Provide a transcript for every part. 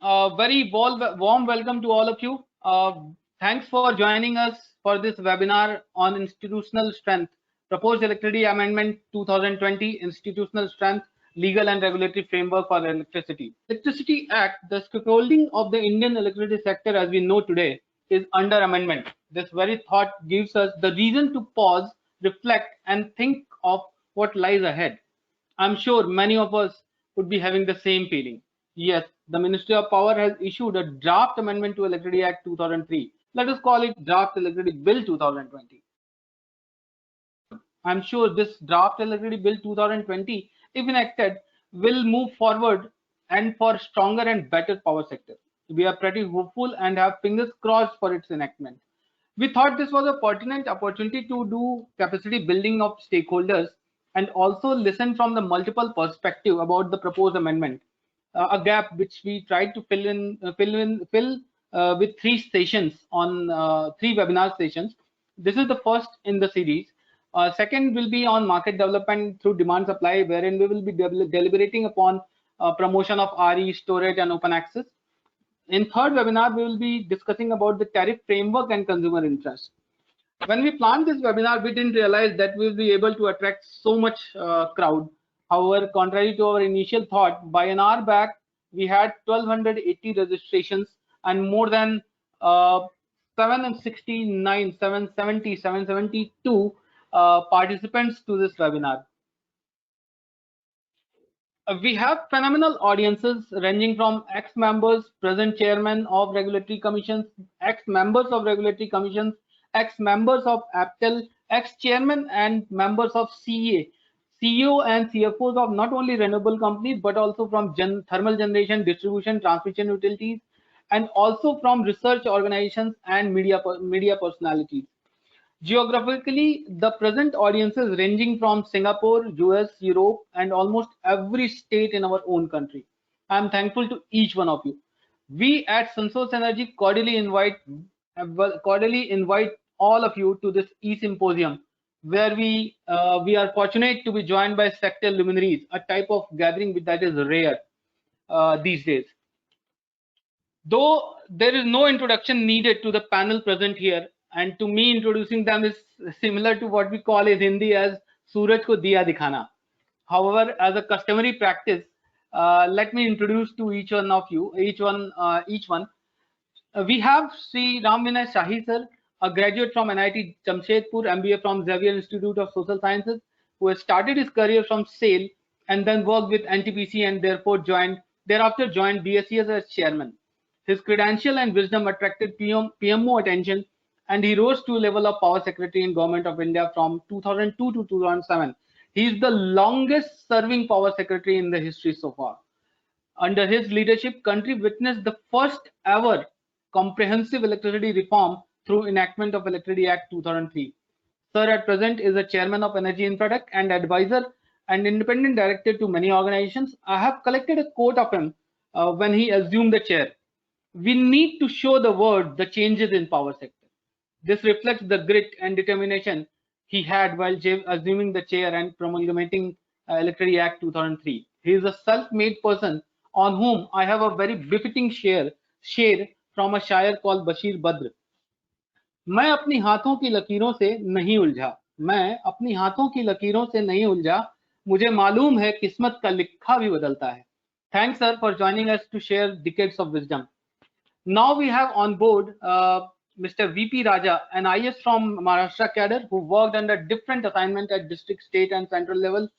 Very warm welcome to all of you. Thanks for joining us for this webinar on institutional strength, proposed electricity amendment 2020, institutional strength, legal and regulatory framework for electricity. Electricity Act, the scaffolding of the Indian electricity sector as we know today, is under amendment. This very thought gives us the reason to pause, reflect, and think of what lies ahead. I'm sure many of us would be having the same feeling. Yes, the Ministry of Power has issued a draft amendment to Electricity Act 2003. Let us call it Draft Electricity Bill 2020. I'm sure this Draft Electricity Bill 2020, if enacted, will move forward and for stronger and better power sector. We are pretty hopeful and have fingers crossed for its enactment. We thought this was a pertinent opportunity to do capacity building of stakeholders and also listen from the multiple perspective about the proposed amendment, a gap which we tried to fill with three sessions on three webinar sessions. This is the first in the series. Second will be on market development through demand supply, wherein we will be deliberating upon promotion of RE, storage, and open access. In third webinar, we will be discussing about the tariff framework and consumer interest. When we planned this webinar, we didn't realize that we will be able to attract so much crowd. However, contrary to our initial thought, by an hour back, we had 1280 registrations and more than 772 participants to this webinar. We have phenomenal audiences ranging from ex-members, present chairman of regulatory commissions, ex-members of regulatory commissions, ex-members of APTEL, ex-chairman and members of CEA, CEO and CFOs of not only renewable companies, but also from thermal generation, distribution, transmission utilities, and also from research organizations and media personalities. Geographically, the present audiences ranging from Singapore, US, Europe, and almost every state in our own country. I'm thankful to each one of you. We at SunSource Energy cordially invite all of you to this e-symposium, where we are fortunate to be joined by sector luminaries, a type of gathering that is rare these days. Though there is no introduction needed to the panel present here, and to me introducing them is similar to what we call in Hindi as Suraj ko diya dikhana. However, as a customary practice, let me introduce to each one of you, each one. We have Shri Shahi sir, a graduate from NIT Jamshedpur, MBA from Xavier Institute of Social Sciences, who has started his career from SAIL and then worked with NTPC and thereafter joined BSES as chairman. His credential and wisdom attracted PMO attention, and he rose to level of power secretary in Government of India from 2002 to 2007. He is the longest serving power secretary in the history so far. Under his leadership, country witnessed the first ever comprehensive electricity reform through enactment of Electricity Act 2003. Sir at present is a chairman of Energy Infratech and advisor and independent director to many organizations. I have collected a quote of him when he assumed the chair. We need to show the world the changes in power sector. This reflects the grit and determination he had while assuming the chair and promulgating Electricity Act 2003. He is a self-made person on whom I have a very befitting share from a शायर called Bashir Badr. मैं अपनी हाथों की लकीरों से नहीं उलझा, मुझे मालूम है किस्मत का लिखा भी बदलता है. Thanks sir for joining us to share decades of wisdom. Now we have on board Mr. VP Raja, an IS from Maharashtra cadre who worked under different assignment at district, state and central level.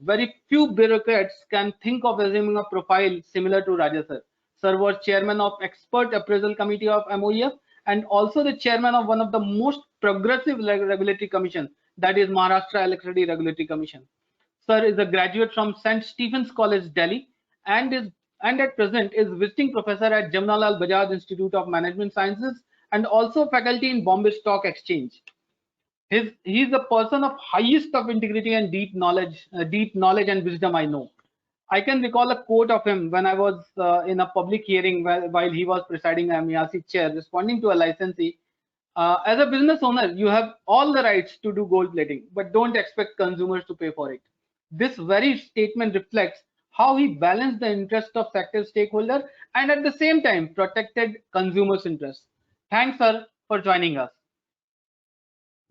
Very few bureaucrats can think of assuming a profile similar to Raja sir. Sir was chairman of expert appraisal committee of MOEF and also the chairman of one of the most progressive regulatory commission, that is Maharashtra Electricity Regulatory Commission. Sir is a graduate from St. Stephen's College, Delhi, and at present is visiting professor at Jamnalal Bajaj Institute of Management Sciences and also faculty in Bombay Stock Exchange. He is a person of highest of integrity and deep knowledge and wisdom I know. I can recall a quote of him when I was in a public hearing while he was presiding a MIAC chair responding to a licensee. As a business owner, you have all the rights to do gold plating, but don't expect consumers to pay for it. This very statement reflects how he balanced the interest of sector stakeholder and at the same time protected consumers' interests. Thanks, sir, for joining us.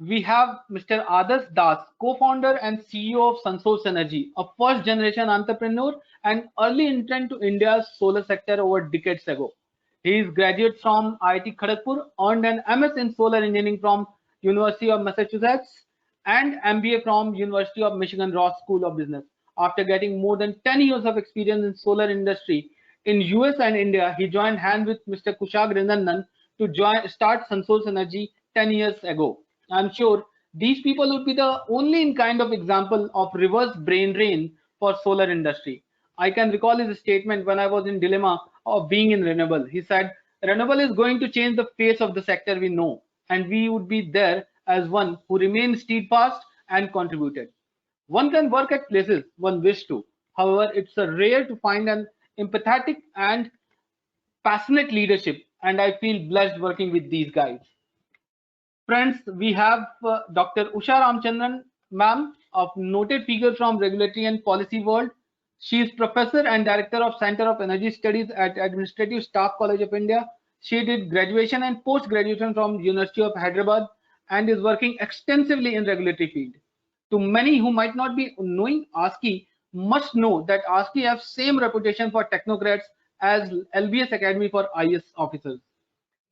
We have Mr. Adarsh Das, co-founder and CEO of SunSource Energy, a first-generation entrepreneur and early entrant to India's solar sector over decades ago. He is graduate from IIT Kharagpur, earned an MS in solar engineering from University of Massachusetts and MBA from University of Michigan Ross School of Business. After getting more than 10 years of experience in solar industry in US and India, he joined hands with Mr. Kushag Renandan to start SunSource Energy 10 years ago. I'm sure these people would be the only in kind of example of reverse brain drain for solar industry. I can recall his statement when I was in dilemma of being in renewable. He said, renewable is going to change the face of the sector we know, and we would be there as one who remained steadfast and contributed. One can work at places one wish to. However, it's a rare to find an empathetic and passionate leadership, and I feel blessed working with these guys. Friends, we have Dr. Usha Ramachandran, ma'am, of noted figure from regulatory and policy world. She is professor and director of Center of Energy Studies at Administrative Staff College of India. She did graduation and post-graduation from University of Hyderabad and is working extensively in regulatory field. To many who might not be knowing ASCII must know that ASCII have same reputation for technocrats as LBS Academy for IS officers.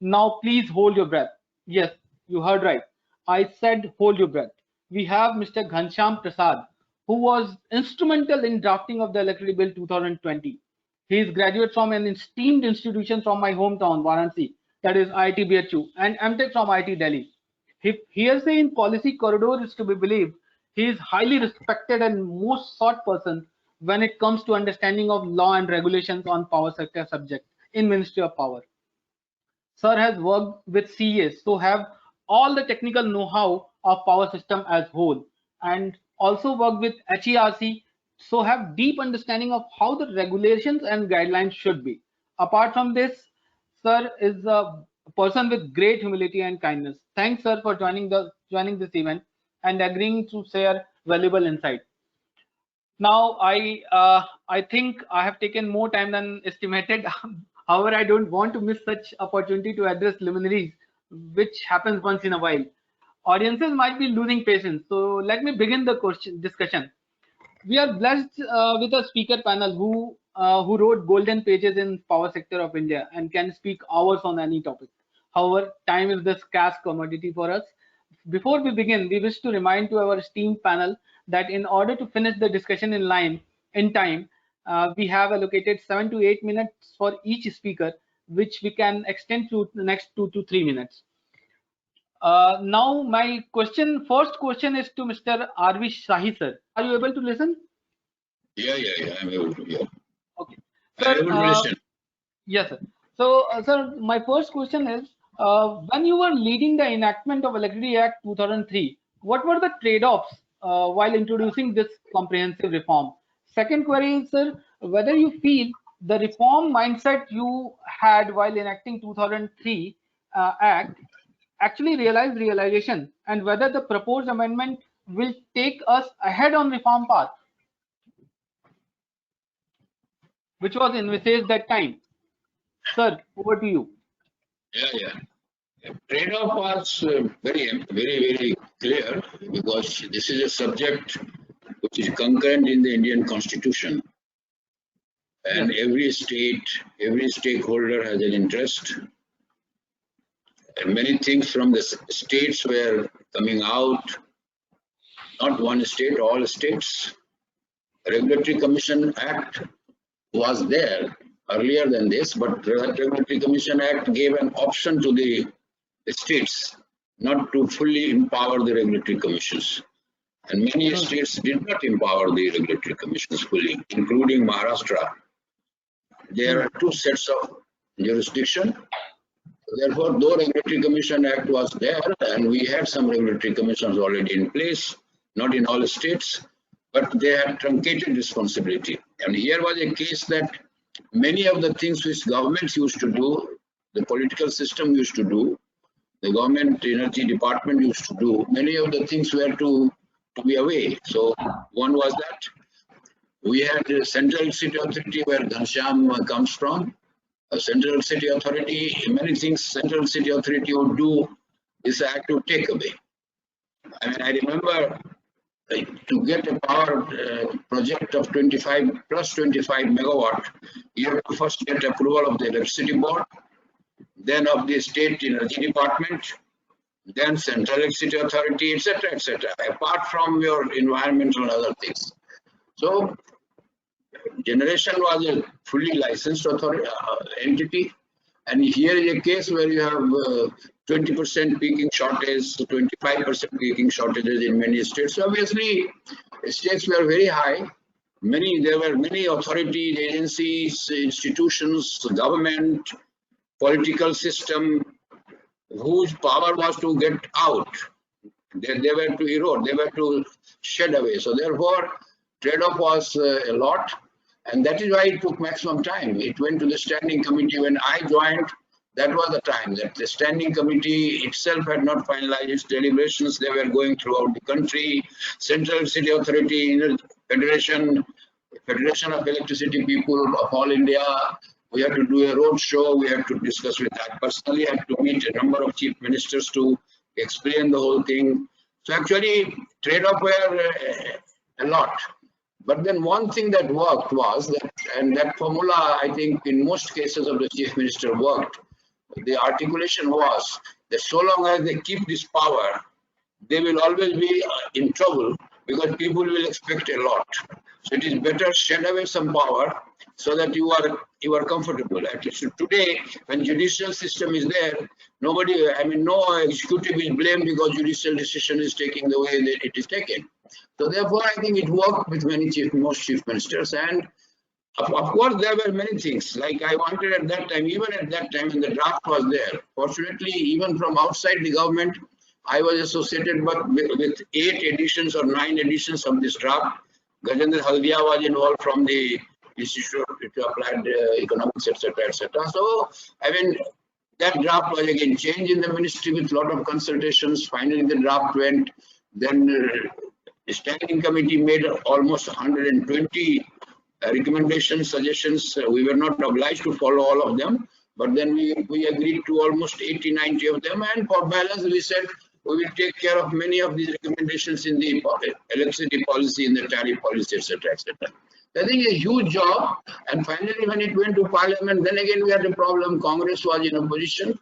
Now please hold your breath. Yes, you heard right. I said hold your breath. We have Mr. Ghanshyam Prasad, who was instrumental in drafting of the Electricity Bill 2020. He is graduate from an esteemed institution from my hometown, Varanasi, that is IIT BHU, and MTech from IIT Delhi. If hearsay in policy corridor is to be believed, he is highly respected and most sought person when it comes to understanding of law and regulations on power sector subject in Ministry of Power. Sir has worked with CES, so have all the technical know-how of power system as whole, and also worked with HERC, so have deep understanding of how the regulations and guidelines should be. Apart from this, sir is a person with great humility and kindness. Thanks, sir, for joining this event and agreeing to share valuable insight. Now, I think I have taken more time than estimated. However, I don't want to miss such opportunity to address luminaries, which happens once in a while. Audiences might be losing patience, so let me begin the discussion. We are blessed with a speaker panel who wrote golden pages in power sector of India and can speak hours on any topic. However, time is the scarce commodity for us. Before we begin, we wish to remind to our esteemed panel that in order to finish the discussion in time, we have allocated 7 to 8 minutes for each speaker, which we can extend to the next 2 to 3 minutes. Now, my first question is to Mr. R.V. Shahi, sir. Are you able to listen? Yeah, I'm able to hear. Okay. Sir, I'm able to listen. Yes, sir. So, sir, my first question is, when you were leading the enactment of Electricity Act 2003, what were the trade-offs while introducing this comprehensive reform? Second query is, sir, whether you feel the reform mindset you had while enacting 2003 Act actually realization, and whether the proposed amendment will take us ahead on reform path, which was envisaged that time. Sir, over to you. Yeah. Trade-off was very clear because this is a subject which is concurrent in the Indian Constitution, and every stakeholder has an interest. And many things from the states were coming out, not one state, all states. Regulatory Commission Act was there earlier than this, but Regulatory Commission Act gave an option to the states not to fully empower the regulatory commissions. And many states did not empower the regulatory commissions fully, including Maharashtra. There are two sets of jurisdiction. Therefore, though Regulatory Commission Act was there, and we had some regulatory commissions already in place, not in all states, but they had truncated responsibility. And here was a case that many of the things which governments used to do, the political system used to do, the government energy department used to do, many of the things were to be away. So one was that. We had a Central City Authority where Ghanshyam comes from. A Central City Authority, many things Central City Authority would do is act to take away. I mean, I remember to get a power project of 25 plus 25 megawatt, you have to first get approval of the electricity board, then of the state energy department, then Central Electricity Authority, etc., etc. Apart from your environmental and other things. So, generation was a fully licensed authority, entity, and here is a case where you have 20% peaking shortage, 25% peaking shortages in many states. So obviously, stakes were very high. There were many authorities, agencies, institutions, government, political system, whose power was to get out. They were to erode, they were to shed away. So therefore, trade-off was a lot. And that is why it took maximum time. It went to the standing committee. When I joined, that was the time that the standing committee itself had not finalized its deliberations. They were going throughout the country. Central City Authority, Federation of Electricity People of all India. We had to do a road show. We had to discuss with that. Personally, I had to meet a number of chief ministers to explain the whole thing. So actually, trade-off were a lot. But then one thing that worked was that, and that formula, I think, in most cases of the chief minister worked. The articulation was that so long as they keep this power, they will always be in trouble because people will expect a lot. So it is better shed away some power so that you are comfortable. At least today, when judicial system is there, nobody, I mean, no executive is blamed because judicial decision is taking the way that it is taken. So therefore, I think it worked with most chief ministers. And of course, there were many things. Like I wanted at that time, even at that time when the draft was there, fortunately, even from outside the government, I was associated with 8 editions or 9 editions of this draft. Gajendra Haldia was involved from the Institute of Applied Economics, etc., etc. So, I mean, that draft was again changed in the ministry with a lot of consultations. Finally, the draft went. Then the standing committee made almost 120 recommendations, suggestions. We were not obliged to follow all of them, but then we agreed to almost 80, 90 of them. And for balance, we said we will take care of many of these recommendations in the electricity policy, in the tariff policy, etc., etc. I think a huge job. And finally, when it went to parliament, then again we had a problem. Congress was in opposition.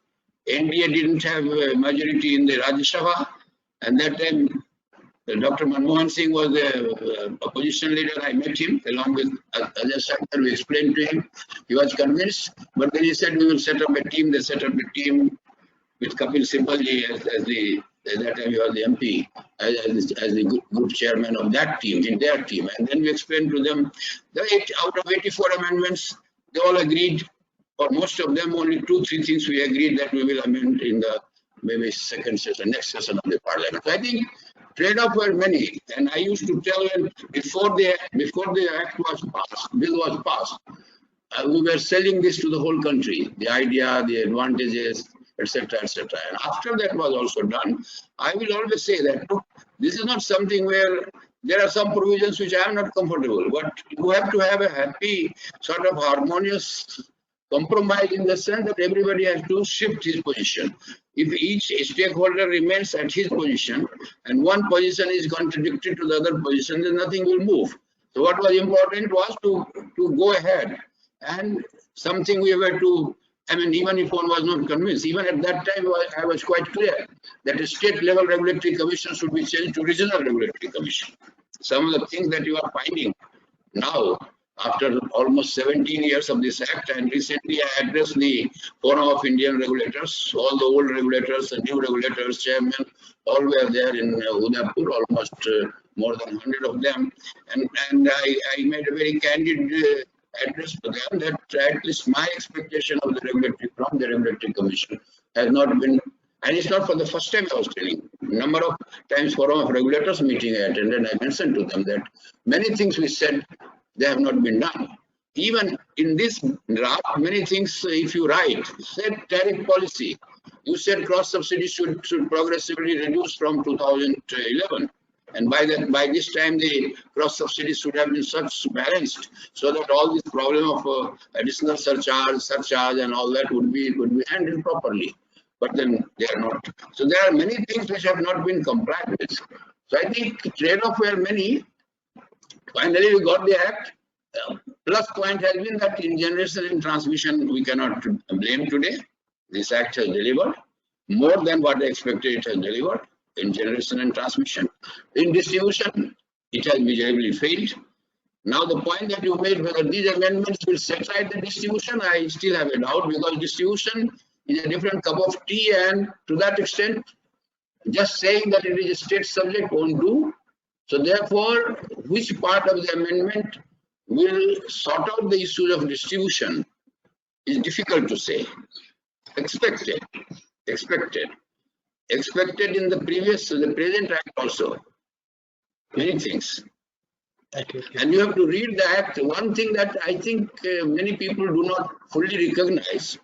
NDA didn't have a majority in the Rajya Sabha. And that time, Dr. Manmohan Singh was the opposition leader. I met him along with Adarsh. We explained to him. He was convinced. But then he said, we will set up a team. They set up a team with Kapil Sibbalji at that time he was the MP, as the group chairman of that team, in their team. And then we explained to them that out of 84 amendments, they all agreed, or most of them, only 2-3 things we agreed that we will amend in the maybe second session, next session of the parliament. So I think trade-off were many, and I used to tell them before the act was passed, bill was passed, we were selling this to the whole country, the idea, the advantages, etc., etc. And after that was also done, I will always say that look, this is not something where there are some provisions which I am not comfortable, but you have to have a happy, sort of harmonious compromise in the sense that everybody has to shift his position. If each stakeholder remains at his position and one position is contradictory to the other position, then nothing will move. So what was important was to go ahead, and something we were to, I mean, even if one was not convinced, even at that time, I was quite clear that a state level regulatory commission should be changed to regional regulatory commission. Some of the things that you are finding now, after almost 17 years of this act, and recently I addressed the Forum of Indian Regulators, all the old regulators, the new regulators, chairmen, all were there in Udaipur, almost more than 100 of them. And I made a very candid address to them that at least my expectation of the regulatory commission has not been, and it's not for the first time I was telling. Number of times Forum of Regulators meeting I attended, I mentioned to them that many things we said, they have not been done. Even in this draft, many things, if you write, said tariff policy, you said cross subsidy should progressively reduce from 2011. And by this time, the cross subsidies should have been such balanced so that all this problem of additional surcharge, and all that would be handled properly. But then they are not. So there are many things which have not been complied with. So I think trade-off were many. Finally, we got the act. Plus point has been that in generation and transmission, we cannot blame today. This act has delivered more than what I expected it has delivered in generation and transmission. In distribution, it has miserably failed. Now, the point that you made, whether these amendments will set right the distribution, I still have a doubt, because distribution is a different cup of tea, and to that extent, just saying that it is a state subject won't do. So therefore, which part of the amendment will sort out the issues of distribution is difficult to say. Expected in the present act also. Many things. Okay. And you have to read the act. One thing that I think many people do not fully recognize,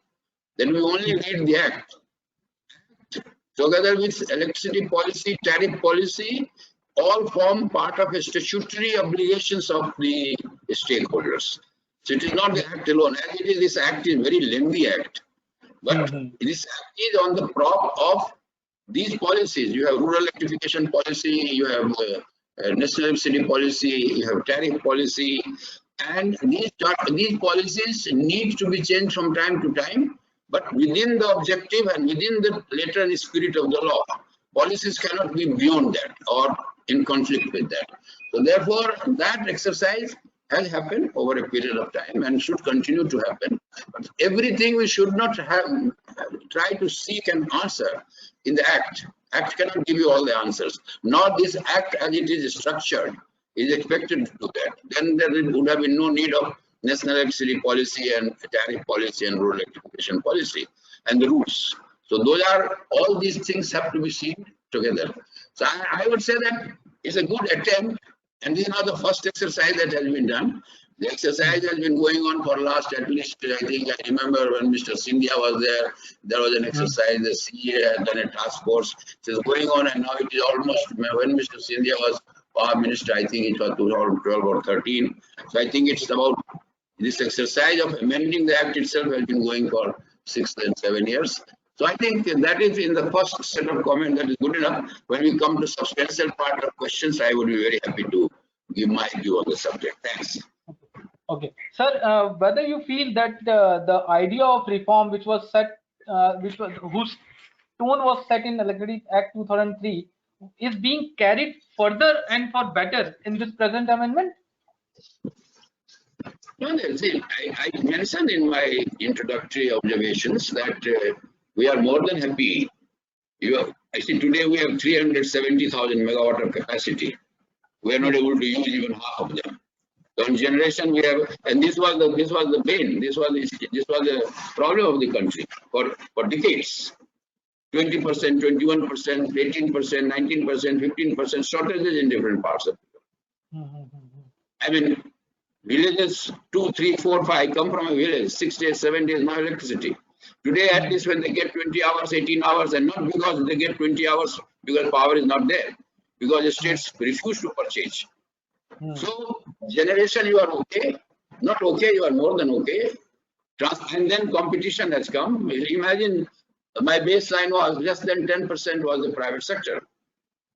that we only read the act. Together with electricity policy, tariff policy, all form part of a statutory obligations of the stakeholders. So it is not the act alone. As it is, this act is very lengthy act. But this act is on the prop of these policies. You have rural electrification policy, you have national subsidy policy, you have tariff policy, and these policies need to be changed from time to time, but within the objective and within the letter and spirit of the law. Policies cannot be beyond that or in conflict with that. So therefore, that exercise has happened over a period of time and should continue to happen. But everything we should not have try to seek an answer in the act. Act cannot give you all the answers. Nor this act, as it is structured, is expected to do that. Then there would have been no need of national electricity policy and tariff policy and rural electrification policy and the rules. So those are, all these things have to be seen together. So I would say that it's a good attempt, and this is not the first exercise that has been done. The exercise has been going on for last, at least, I think, I remember when Mr. Scindia was there, there was an exercise, the CA had done a task force. It is going on, and now it is almost, when Mr. Scindia was Power Minister, I think it was 2012 or 13. So I think it's about, this exercise of amending the act itself has been going for 6 and 7 years. So I think that is in the first set of comments, that is good enough. When we come to substantial part of questions, I would be very happy to give my view on the subject. Thanks. Okay, sir. Whether you feel that the idea of reform, which was set, whose tone was set in Electricity Act 2003, is being carried further and for better in this present amendment? Well, see, I mentioned in my introductory observations that we are more than happy. I see today we have 370,000 megawatt of capacity. We are not able to use even half of them. So in generation we have, and this was the bane. This was the problem of the country for decades. 20%, 21%, 18%, 19%, 15% shortages in different parts of the world. I mean, villages 2, 3, 4, 5. I come from a village, 6 days, 7 days, no electricity. Today, at least when they get 20 hours, 18 hours, and not because they get 20 hours because power is not there, because the states refuse to purchase. So, generation, you are okay. Not okay, you are more than okay. And then competition has come. Imagine my baseline was less than 10% was the private sector.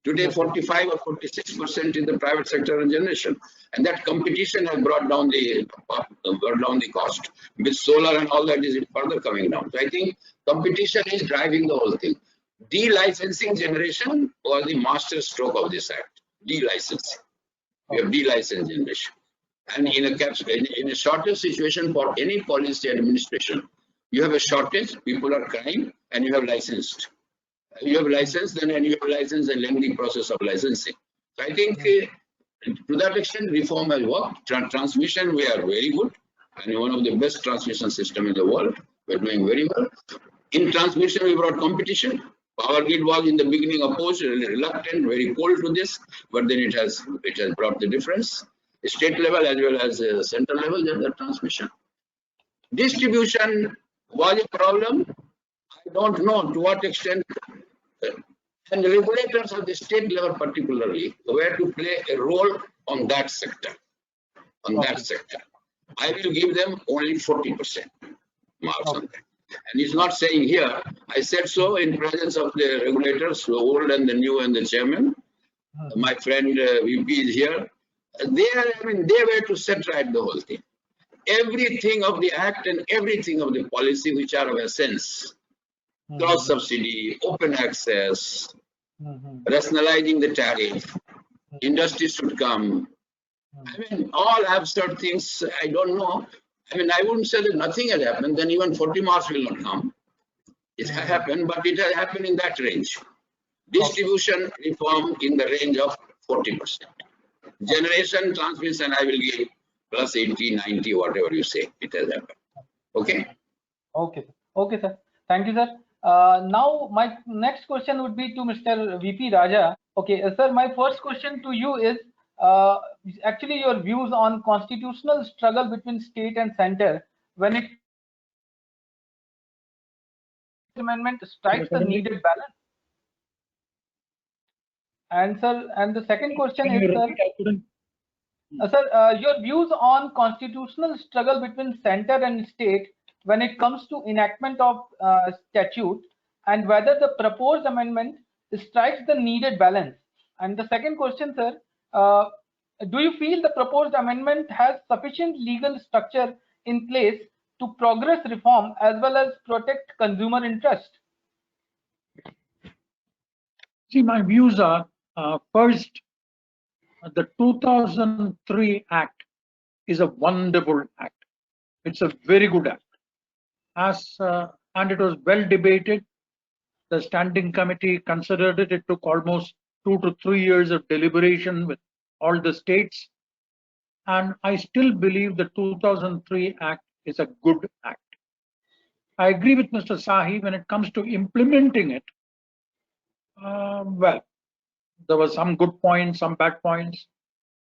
Today, 45 or 46% in the private sector and generation, and that competition has brought down the cost. With solar and all that is further coming down. So I think competition is driving the whole thing. De-licensing generation was the master stroke of this act. De-licensing. We have de-licensed generation, and in a shortage situation for any policy administration, you have a shortage, people are crying, and you have licensed. You have license, and you have license and lengthy process of licensing. So I think to that extent, reform has worked. Transmission, we are very good, and one of the best transmission system in the world. We're doing very well. In transmission, we brought competition. Power grid was in the beginning opposed, reluctant, very cold to this, but then it has brought the difference. State level as well as central level, the transmission. Distribution was a problem. I don't know to what extent And the regulators at the state level particularly were to play a role on that sector. I will give them only 40% marks on that. And he's not saying here, I said so in presence of the regulators, the old and the new and the chairman. My friend VP is here. They were to set right the whole thing. Everything of the act and everything of the policy which are of essence. Cross subsidy, open access, rationalizing the tariff, industry should come. All absurd things, I don't know. I wouldn't say that nothing has happened, then even 40 marks will not come. It has happened, but it has happened in that range. Distribution reform in the range of 40%. Generation transmission, I will give plus 80, 90, whatever you say, it has happened. Okay? Okay, sir. Thank you, sir. Now, my next question would be to Mr. VP Raja. Okay, sir, my first question to you is actually your views on constitutional struggle between state and center when it amendment strikes the needed balance. And sir, and the second question is, sir, your views on constitutional struggle between center and state when it comes to enactment of statute, and whether the proposed amendment strikes the needed balance. And the second question, sir, do you feel the proposed amendment has sufficient legal structure in place to progress reform as well as protect consumer interest? See, my views are, first, the 2003 Act is a wonderful act. It's a very good act. And it was well debated. The standing committee considered it. It took almost 2 to 3 years of deliberation with all the states. And I still believe the 2003 Act is a good act. I agree with Mr. Shahi when it comes to implementing it. Well, there were some good points, some bad points.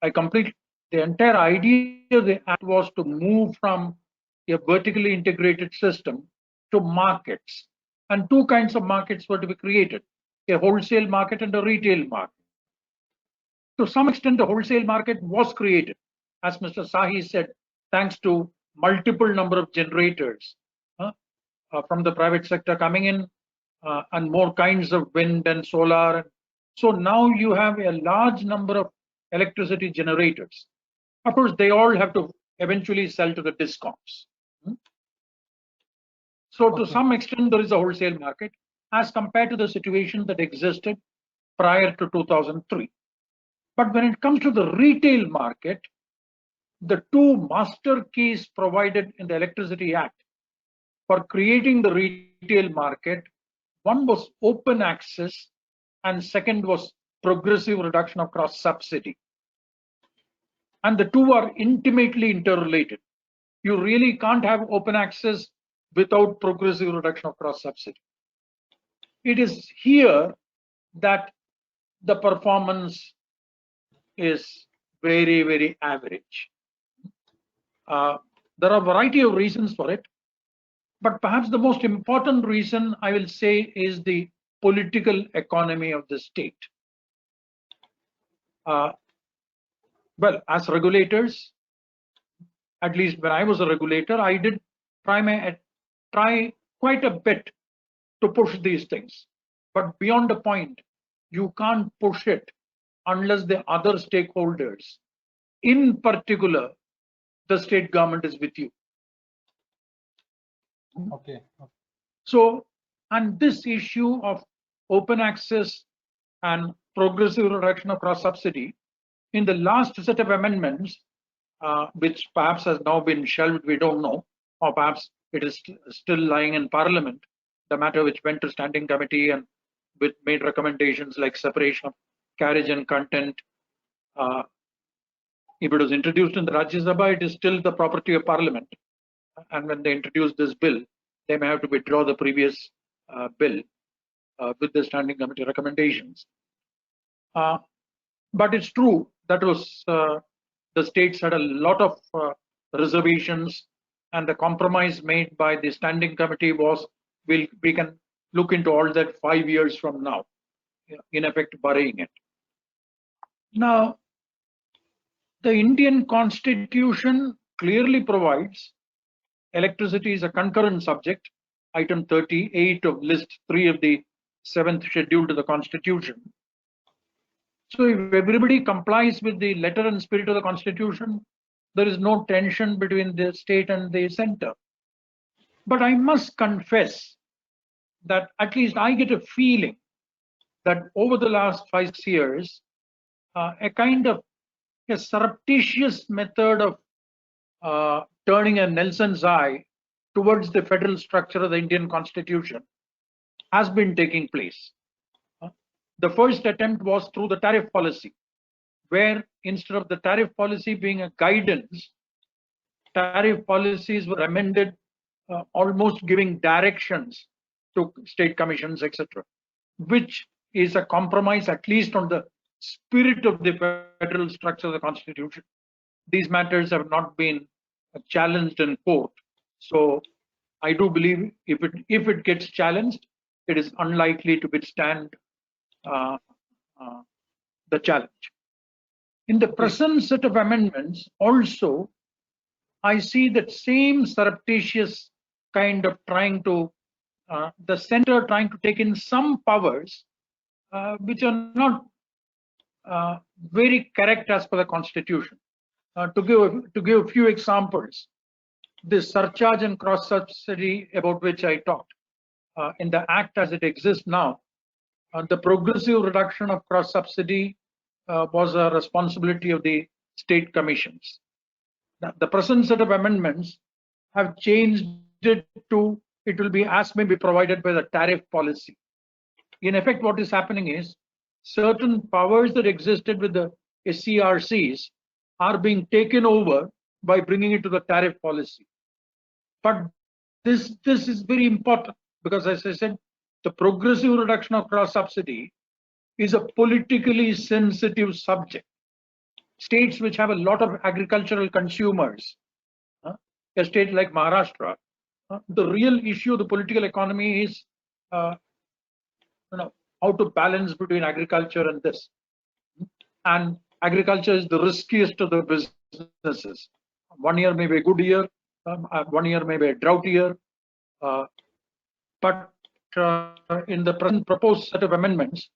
The entire idea of the Act was to move from a vertically integrated system to markets. And two kinds of markets were to be created, a wholesale market and a retail market. To some extent, the wholesale market was created, as Mr. Shahi said, thanks to multiple number of generators from the private sector coming in and more kinds of wind and solar. So now you have a large number of electricity generators. Of course, they all have to eventually sell to the discoms. So to some extent, there is a wholesale market as compared to the situation that existed prior to 2003. But when it comes to the retail market, the two master keys provided in the Electricity Act for creating the retail market, one was open access and second was progressive reduction of cross subsidy. And the two are intimately interrelated. You really can't have open access without progressive reduction of cross subsidy. It is here that the performance is very, very average. There are a variety of reasons for it, but perhaps the most important reason I will say is the political economy of the state. Well, as regulators, at least when I was a regulator, I did try quite a bit to push these things. But beyond a point, you can't push it unless the other stakeholders, in particular, the state government is with you. Okay. So, and this issue of open access and progressive reduction of cross subsidy, in the last set of amendments, which perhaps has now been shelved, we don't know, or perhaps it is still lying in Parliament, the matter which went to standing committee and made recommendations like separation of carriage and content. If it was introduced in the Rajya Sabha, it is still the property of Parliament. And when they introduce this bill, they may have to withdraw the previous bill with the standing committee recommendations. But it's true that was the states had a lot of reservations, and the compromise made by the standing committee was we can look into all that 5 years from now. in effect burying it. Now, the Indian Constitution clearly provides electricity is a concurrent subject, item 38 of list 3 of the 7th schedule to the Constitution. So if everybody complies with the letter and spirit of the Constitution, there is no tension between the state and the center. But I must confess that at least I get a feeling that over the last 5 years, a kind of a surreptitious method of turning a Nelson's eye towards the federal structure of the Indian Constitution has been taking place. The first attempt was through the tariff policy, where instead of the tariff policy being a guidance, tariff policies were amended, almost giving directions to state commissions, etc., which is a compromise, at least on the spirit of the federal structure of the Constitution. These matters have not been challenged in court. So I do believe if it gets challenged, it is unlikely to withstand the challenge. In the present set of amendments, also, I see that same surreptitious kind of trying to, the center trying to take in some powers which are not very correct as per the Constitution. To give a few examples, this surcharge and cross subsidy about which I talked, in the Act as it exists now, the progressive reduction of cross subsidy was a responsibility of the state commissions. The present set of amendments have changed it to it will be as may be provided by the tariff policy. In effect, what is happening is certain powers that existed with the SCRCs are being taken over by bringing it to the tariff policy. But this is very important because, as I said, the progressive reduction of cross subsidy is a politically sensitive subject. States which have a lot of agricultural consumers, a state like Maharashtra, the real issue of the political economy is how to balance between agriculture and this. And agriculture is the riskiest of the businesses. 1 year may be a good year, 1 year may be a drought year. But in the present proposed set of amendments,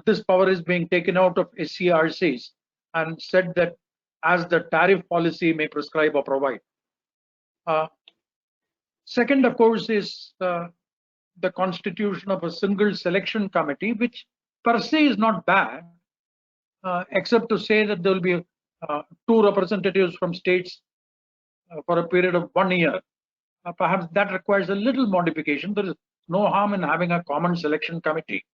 this power is being taken out of SCRCs and said that as the tariff policy may prescribe or provide. Second, of course, is the constitution of a single selection committee, which per se is not bad, except to say that there will be 2 representatives from states for a period of 1 year. Perhaps that requires a little modification. There is no harm in having a common selection committee,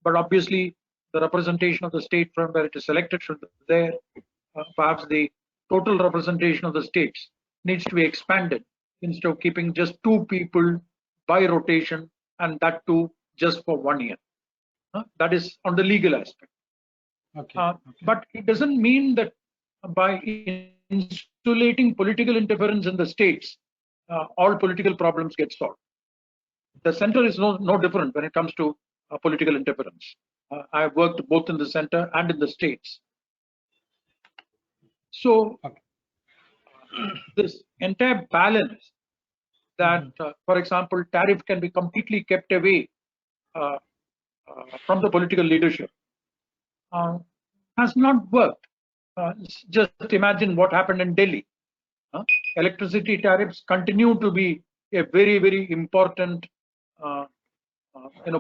but obviously the representation of the state from where it is selected should be there. Perhaps the total representation of the states needs to be expanded instead of keeping just 2 people by rotation, and that too just for 1 year. That is on the legal aspect. Okay. But it doesn't mean that by insulating political interference in the states, all political problems get solved. The center is no different when it comes to political interference. I have worked both in the center and in the states. So this entire balance that, for example, tariff can be completely kept away from the political leadership has not worked. Just imagine what happened in Delhi. Electricity tariffs continue to be a very, very important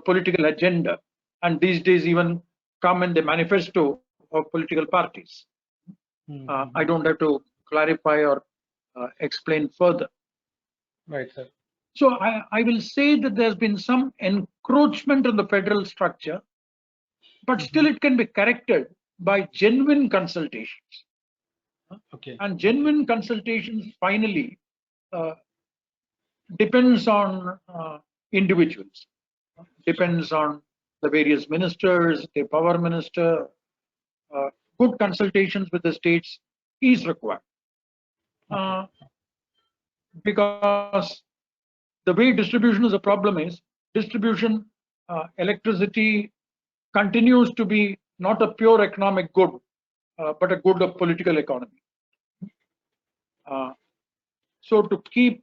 political agenda, and these days even come in the manifesto of political parties. I don't have to clarify or explain further. Right, sir. So I will say that there's been some encroachment on the federal structure, but still it can be corrected by genuine consultations. Okay. And genuine consultations finally depends on individuals, depends on the various ministers, the power minister. Good consultations with the states is required. Because the way distribution is a problem is distribution, electricity continues to be not a pure economic good, but a good of political economy. So to keep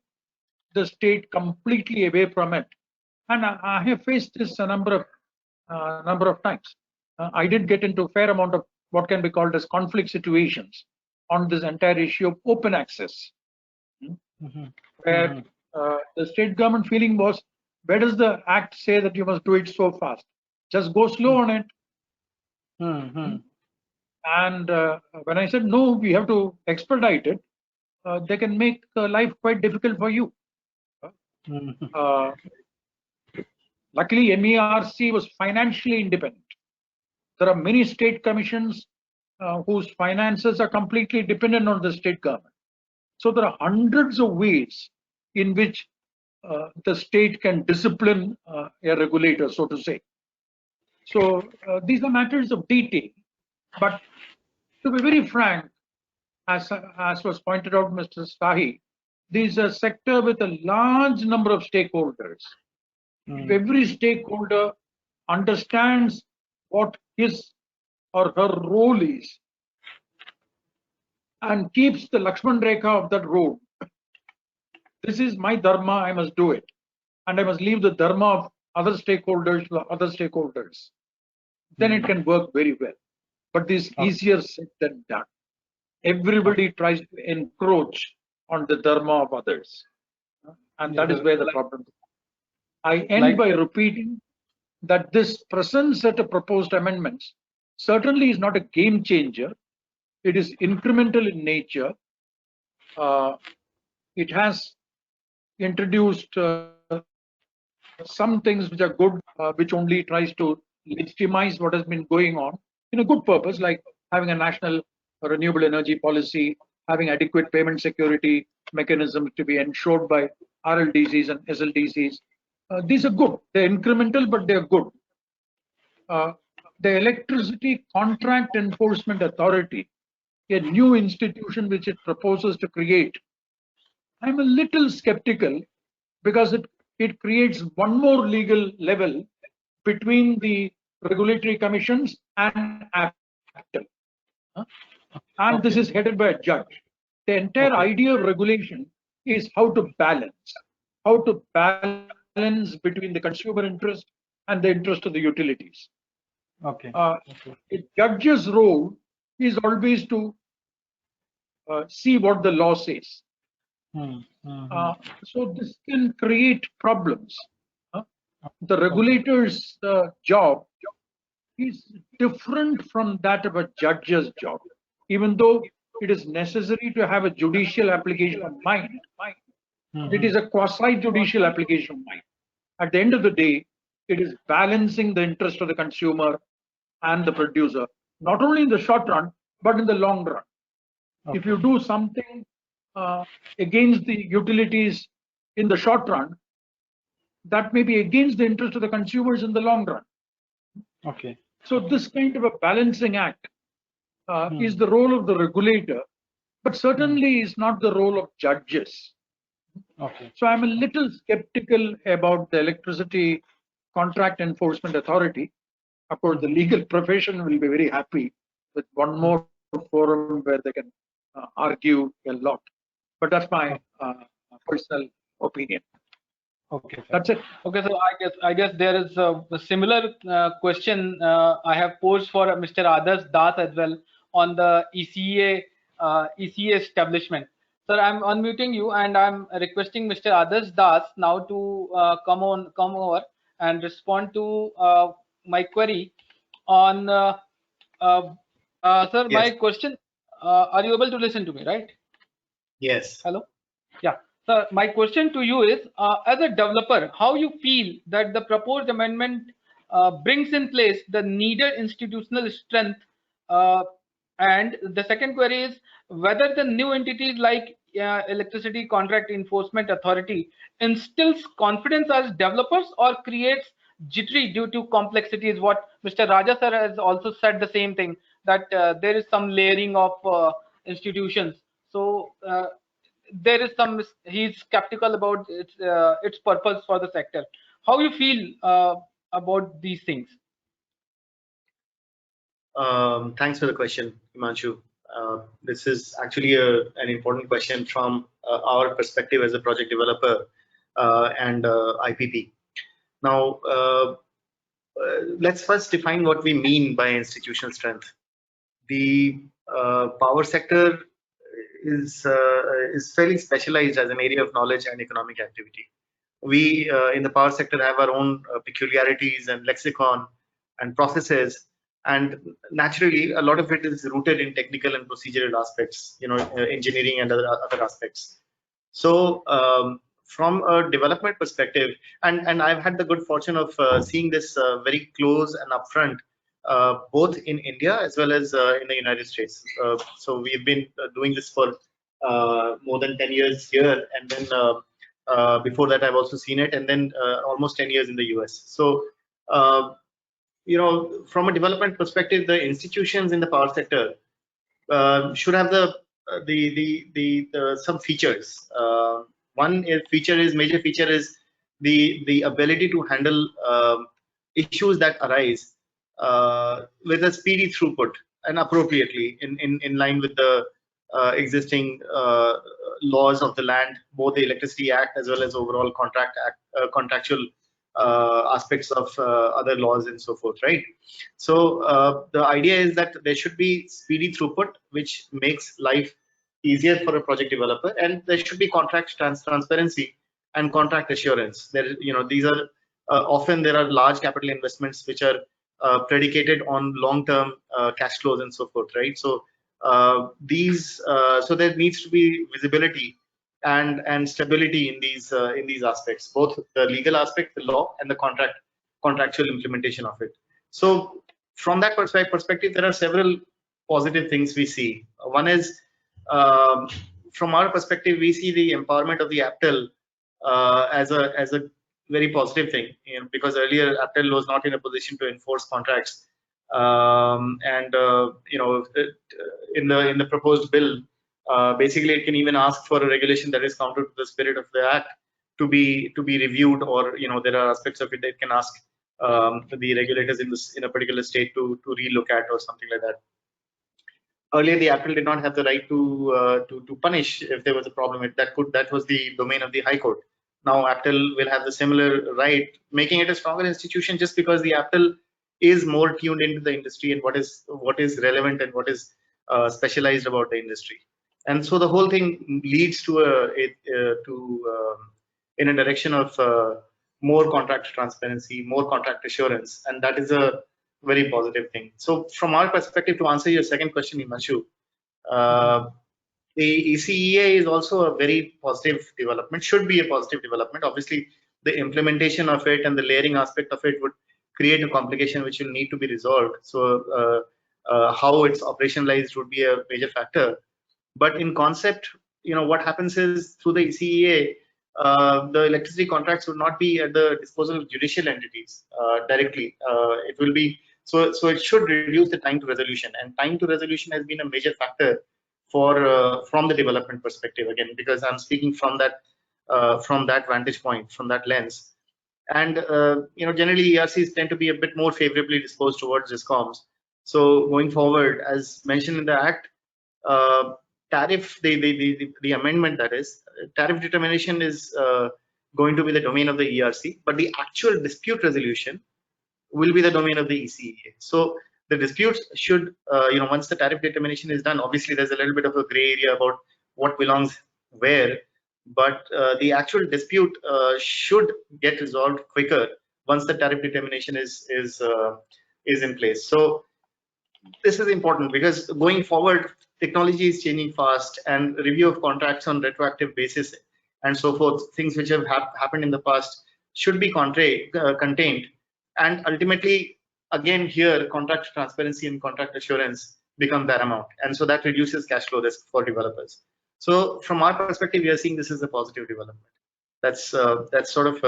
the state completely away from it, and I have faced this a number of times. I did get into a fair amount of what can be called as conflict situations on this entire issue of open access, where the state government feeling was, where does the act say that you must do it so fast? Just go slow on it. And when I said, no, we have to expedite it, they can make life quite difficult for you. Luckily, MERC was financially independent. There are many state commissions whose finances are completely dependent on the state government. So there are hundreds of ways in which the state can discipline a regulator, so to say. So these are matters of detail. But to be very frank, as was pointed out, Mr. Shahi, this is a sector with a large number of stakeholders. If every stakeholder understands what his or her role is and keeps the Lakshman Rekha of that role, this is my dharma, I must do it. And I must leave the dharma of other stakeholders to the other stakeholders. Then it can work very well. But this is easier said than done. Everybody tries to encroach on the dharma of others. And that is where the problem is. I end by repeating that this present set of proposed amendments certainly is not a game changer. It is incremental in nature. It has introduced some things which are good, which only tries to legitimize what has been going on in a good purpose, like having a national renewable energy policy, having adequate payment security mechanisms to be ensured by RLDCs and SLDCs. These are good. They're incremental, but they're good. The Electricity Contract Enforcement Authority, a new institution which it proposes to create, I'm a little skeptical because it creates one more legal level between the regulatory commissions and APTEL. And this is headed by a judge. The entire idea of regulation is how to balance between the consumer interest and the interest of the utilities. A judge's role is always to see what the law says. So this can create problems. The regulator's job is different from that of a judge's job. Even though it is necessary to have a judicial application of mind, it is a quasi-judicial application of mind. At the end of the day, it is balancing the interest of the consumer and the producer, not only in the short run, but in the long run. If you do something against the utilities in the short run, that may be against the interest of the consumers in the long run. So this kind of a balancing act is the role of the regulator, but certainly is not the role of judges. So I'm a little skeptical about the Electricity Contract Enforcement Authority. Of course, the legal profession will be very happy with one more forum where they can argue a lot. But that's my personal opinion. That's it. So I guess there is a similar question I have posed for Mr. Adarsh Das as well on the ECA establishment. Sir, I'm unmuting you and I'm requesting Mr. Adarsh Das now to come over and respond to my query on sir, yes. My question, are you able to listen to me, right? Yes. Hello? Yeah. So my question to you is, as a developer, how you feel that the proposed amendment brings in place the needed institutional strength? And the second query is whether the new entities like Electricity Contract Enforcement Authority instills confidence as developers or creates jittery due to complexity, is what Mr. Raja sir has also said the same thing, that there is some layering of institutions. So there is some, he's skeptical about its purpose for the sector. How you feel about these things? Thanks for the question, Himanshu. This is actually an important question from our perspective as a project developer and IPP. Now, let's first define what we mean by institutional strength. The power sector is fairly specialized as an area of knowledge and economic activity. We in the power sector have our own peculiarities and lexicon and processes, and naturally a lot of it is rooted in technical and procedural aspects, engineering and other aspects. So from a development perspective, and I've had the good fortune of seeing this very close and upfront, both in India as well as in the United States. So we've been doing this for more than 10 years here, and then before that I've also seen it, and then almost 10 years in the US. So from a development perspective, the institutions in the power sector should have some features. One major feature is the ability to handle issues that arise with a speedy throughput and appropriately in line with the existing laws of the land, both the Electricity Act as well as overall contractual aspects of other laws and so forth, right? So the idea is that there should be speedy throughput, which makes life easier for a project developer, and there should be contract transparency and contract assurance. These are often there are large capital investments which are predicated on long-term cash flows and so forth, right? So so there needs to be visibility and stability in these aspects, both the legal aspect, the law, and the contractual implementation of it. So from that perspective, there are several positive things we see. One is, from our perspective, we see the empowerment of the APTEL as a very positive thing, because earlier APTEL was not in a position to enforce contracts, in the proposed bill, basically it can even ask for a regulation that is counter to the spirit of the act to be reviewed, or there are aspects of it that can ask the regulators in a particular state to relook at or something like that. Earlier, the APTEL did not have the right to punish if there was a problem. That was the domain of the High Court. Now APTEL will have the similar right, making it a stronger institution just because the APTEL is more tuned into the industry and what is relevant and what is specialized about the industry. And so the whole thing leads to in a direction of more contract transparency, more contract assurance, and that is a very positive thing. So from our perspective, to answer your second question, Himanshu, the ECEA is also a very positive development, should be a positive development. Obviously, the implementation of it and the layering aspect of it would create a complication which will need to be resolved. So how it's operationalized would be a major factor. But in concept, what happens is through the ECEA, the electricity contracts would not be at the disposal of judicial entities directly. It will be so it should reduce the time to resolution, and time to resolution has been a major factor for from the development perspective, again, because I'm speaking from that vantage point, from that lens. And generally ERCs tend to be a bit more favorably disposed towards discoms. So going forward, as mentioned in the Act, tariff, the amendment, that is, tariff determination is going to be the domain of the ERC, but the actual dispute resolution will be the domain of the ECEA. So the disputes should, once the tariff determination is done, obviously there's a little bit of a gray area about what belongs where, but the actual dispute should get resolved quicker once the tariff determination is in place. So this is important because going forward, technology is changing fast, and review of contracts on retroactive basis and so forth, things which have happened in the past, should be contained. And ultimately, again, here, contract transparency and contract assurance become paramount. And so that reduces cash flow risk for developers. So from our perspective, we are seeing this as a positive development. That's sort of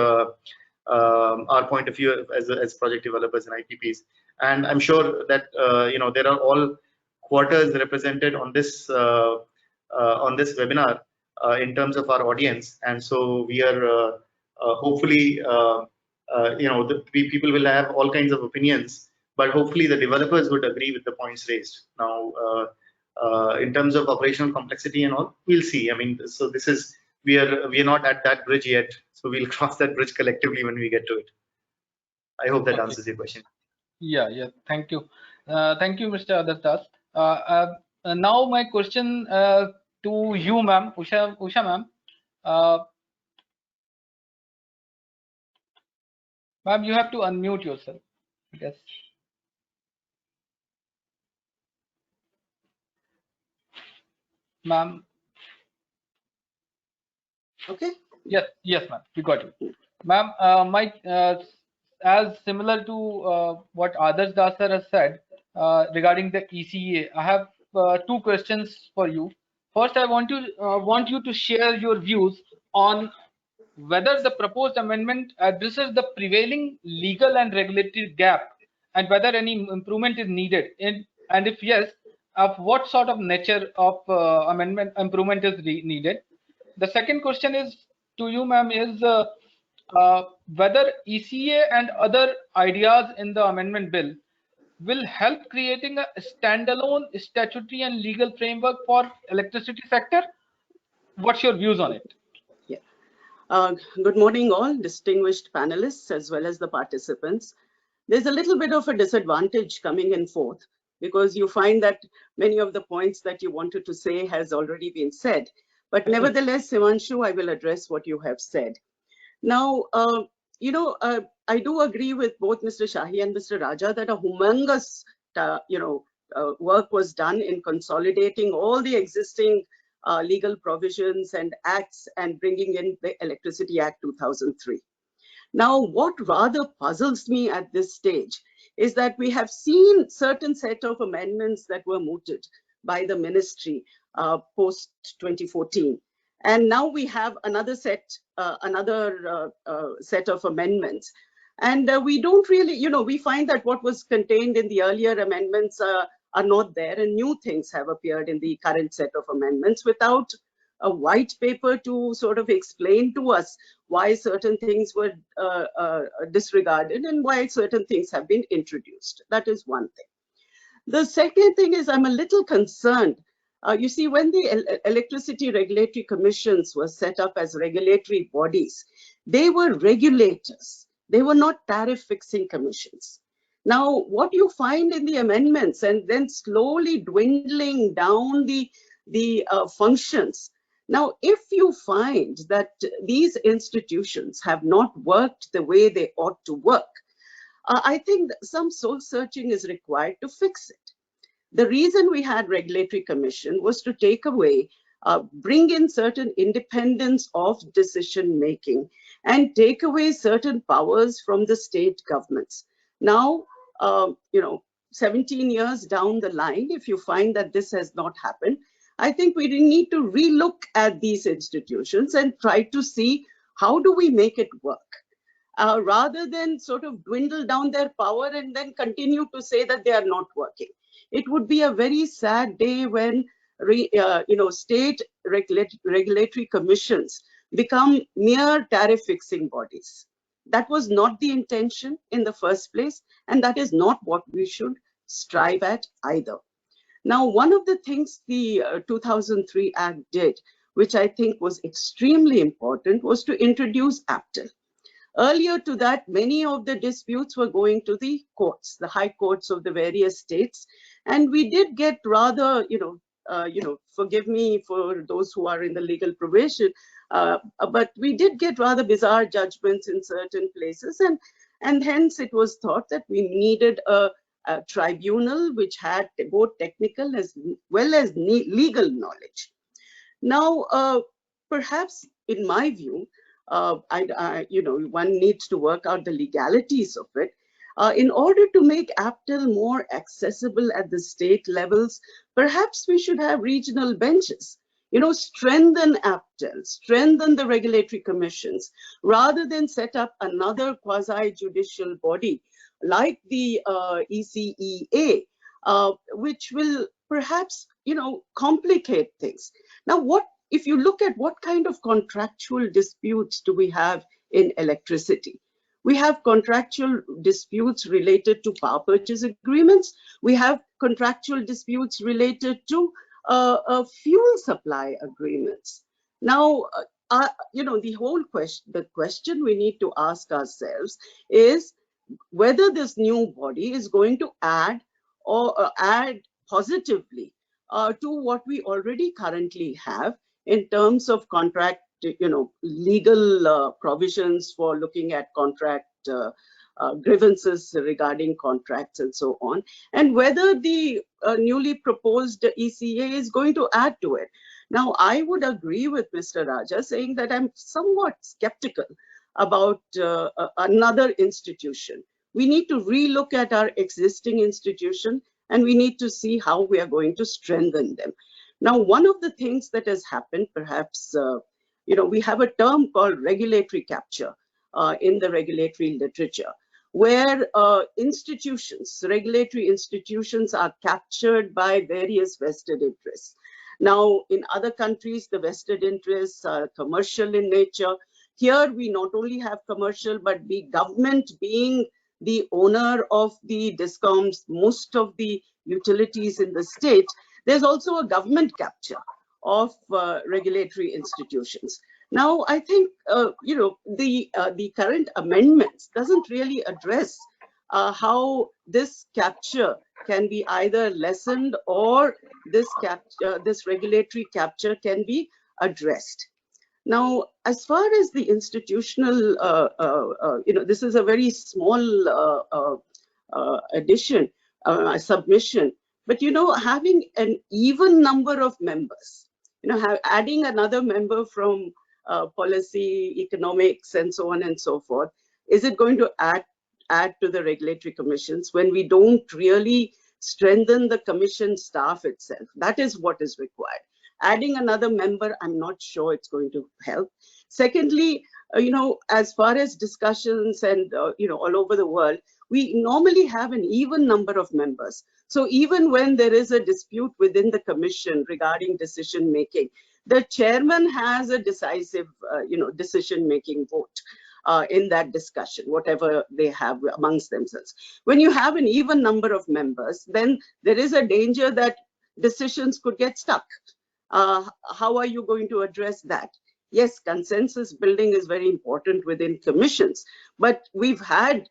our point of view as project developers and IPPs. And I'm sure that there are all quarters represented on this webinar in terms of our audience, and so we are hopefully people will have all kinds of opinions, but hopefully the developers would agree with the points raised. Now, in terms of operational complexity and all, we'll see. I mean, so this is, we are not at that bridge yet, so we'll cross that bridge collectively when we get to it. I hope that answers your question. Yeah, thank you. Thank you, Mr. Adarsh. Now my question to you, ma'am, Usha ma'am. Ma'am, you have to unmute yourself. Yes. Ma'am. Okay. Yes, ma'am. We got you. Ma'am, as similar to what Adarsh Das sir has said regarding the ECA, I have two questions for you. First, I want you to share your views on whether the proposed amendment addresses the prevailing legal and regulatory gap, and whether any improvement is needed. And if yes, of what sort of nature of improvement is needed. The second question is to you, ma'am, is whether ECA and other ideas in the amendment bill will help creating a standalone statutory and legal framework for electricity sector. What's your views on it? Yeah. Good morning, all distinguished panelists as well as the participants. There's a little bit of a disadvantage coming in forth because you find that many of the points that you wanted to say has already been said. But nevertheless, Himanshu, I will address what you have said. Now, I do agree with both Mr. Shahi and Mr. Raja that a humongous, work was done in consolidating all the existing legal provisions and acts and bringing in the Electricity Act 2003. Now, what rather puzzles me at this stage is that we have seen certain set of amendments that were mooted by the ministry post 2014. And now we have another set of amendments. And we don't really, we find that what was contained in the earlier amendments are not there, and new things have appeared in the current set of amendments without a white paper to sort of explain to us why certain things were disregarded and why certain things have been introduced. That is one thing. The second thing is I'm a little concerned. You see, when the electricity regulatory commissions were set up as regulatory bodies, they were regulators. They were not tariff fixing commissions. Now, what you find in the amendments and then slowly dwindling down the functions. Now, if you find that these institutions have not worked the way they ought to work, I think some soul searching is required to fix it. The reason we had regulatory commission was to take away, bring in certain independence of decision making and take away certain powers from the state governments. Now, 17 years down the line, if you find that this has not happened, I think we need to relook at these institutions and try to see how do we make it work. Rather than sort of dwindle down their power and then continue to say that they are not working. It would be a very sad day when state regulatory commissions become mere tariff fixing bodies. That was not the intention in the first place, and that is not what we should strive at either. Now, one of the things the 2003 Act did, which I think was extremely important, was to introduce APTEL. Earlier to that, many of the disputes were going to the courts, the high courts of the various states. And we did get rather, forgive me for those who are in the legal profession, but we did get rather bizarre judgments in certain places. And hence it was thought that we needed a tribunal which had both technical as well as legal knowledge. Now, perhaps in my view, one needs to work out the legalities of it. In order to make APTEL more accessible at the state levels, perhaps we should have regional benches. Strengthen APTEL, strengthen the regulatory commissions, rather than set up another quasi-judicial body like the ECEA, which will perhaps, complicate things. Now, if you look at what kind of contractual disputes do we have in electricity? We have contractual disputes related to power purchase agreements. We have contractual disputes related to fuel supply agreements. Now, the question we need to ask ourselves is whether this new body is going to add positively to what we already currently have in terms of contract, legal provisions for looking at contract grievances regarding contracts and so on, and whether the newly proposed ECA is going to add to it. Now, I would agree with Mr. Raja saying that I'm somewhat skeptical about another institution. We need to relook at our existing institution, and we need to see how we are going to strengthen them. Now, one of the things that has happened, perhaps, we have a term called regulatory capture in the regulatory literature, where regulatory institutions are captured by various vested interests. Now, in other countries, the vested interests are commercial in nature. Here, we not only have commercial, but the government being the owner of the DISCOMs, most of the utilities in the state, there's also a government capture of regulatory institutions. Now, I think, the current amendments doesn't really address how this capture can be either lessened or this regulatory capture can be addressed. Now, as far as the institutional, this is a very small addition, submission, but, having an even number of members, adding another member from policy, economics, and so on and so forth, is it going to add to the regulatory commissions when we don't really strengthen the commission staff itself? That is what is required. Adding another member, I'm not sure it's going to help. Secondly, as far as discussions and, all over the world, we normally have an even number of members. So even when there is a dispute within the commission regarding decision making, the chairman has a decisive, decision making vote in that discussion, whatever they have amongst themselves. When you have an even number of members, then there is a danger that decisions could get stuck. How are you going to address that? Yes, consensus building is very important within commissions, but we've had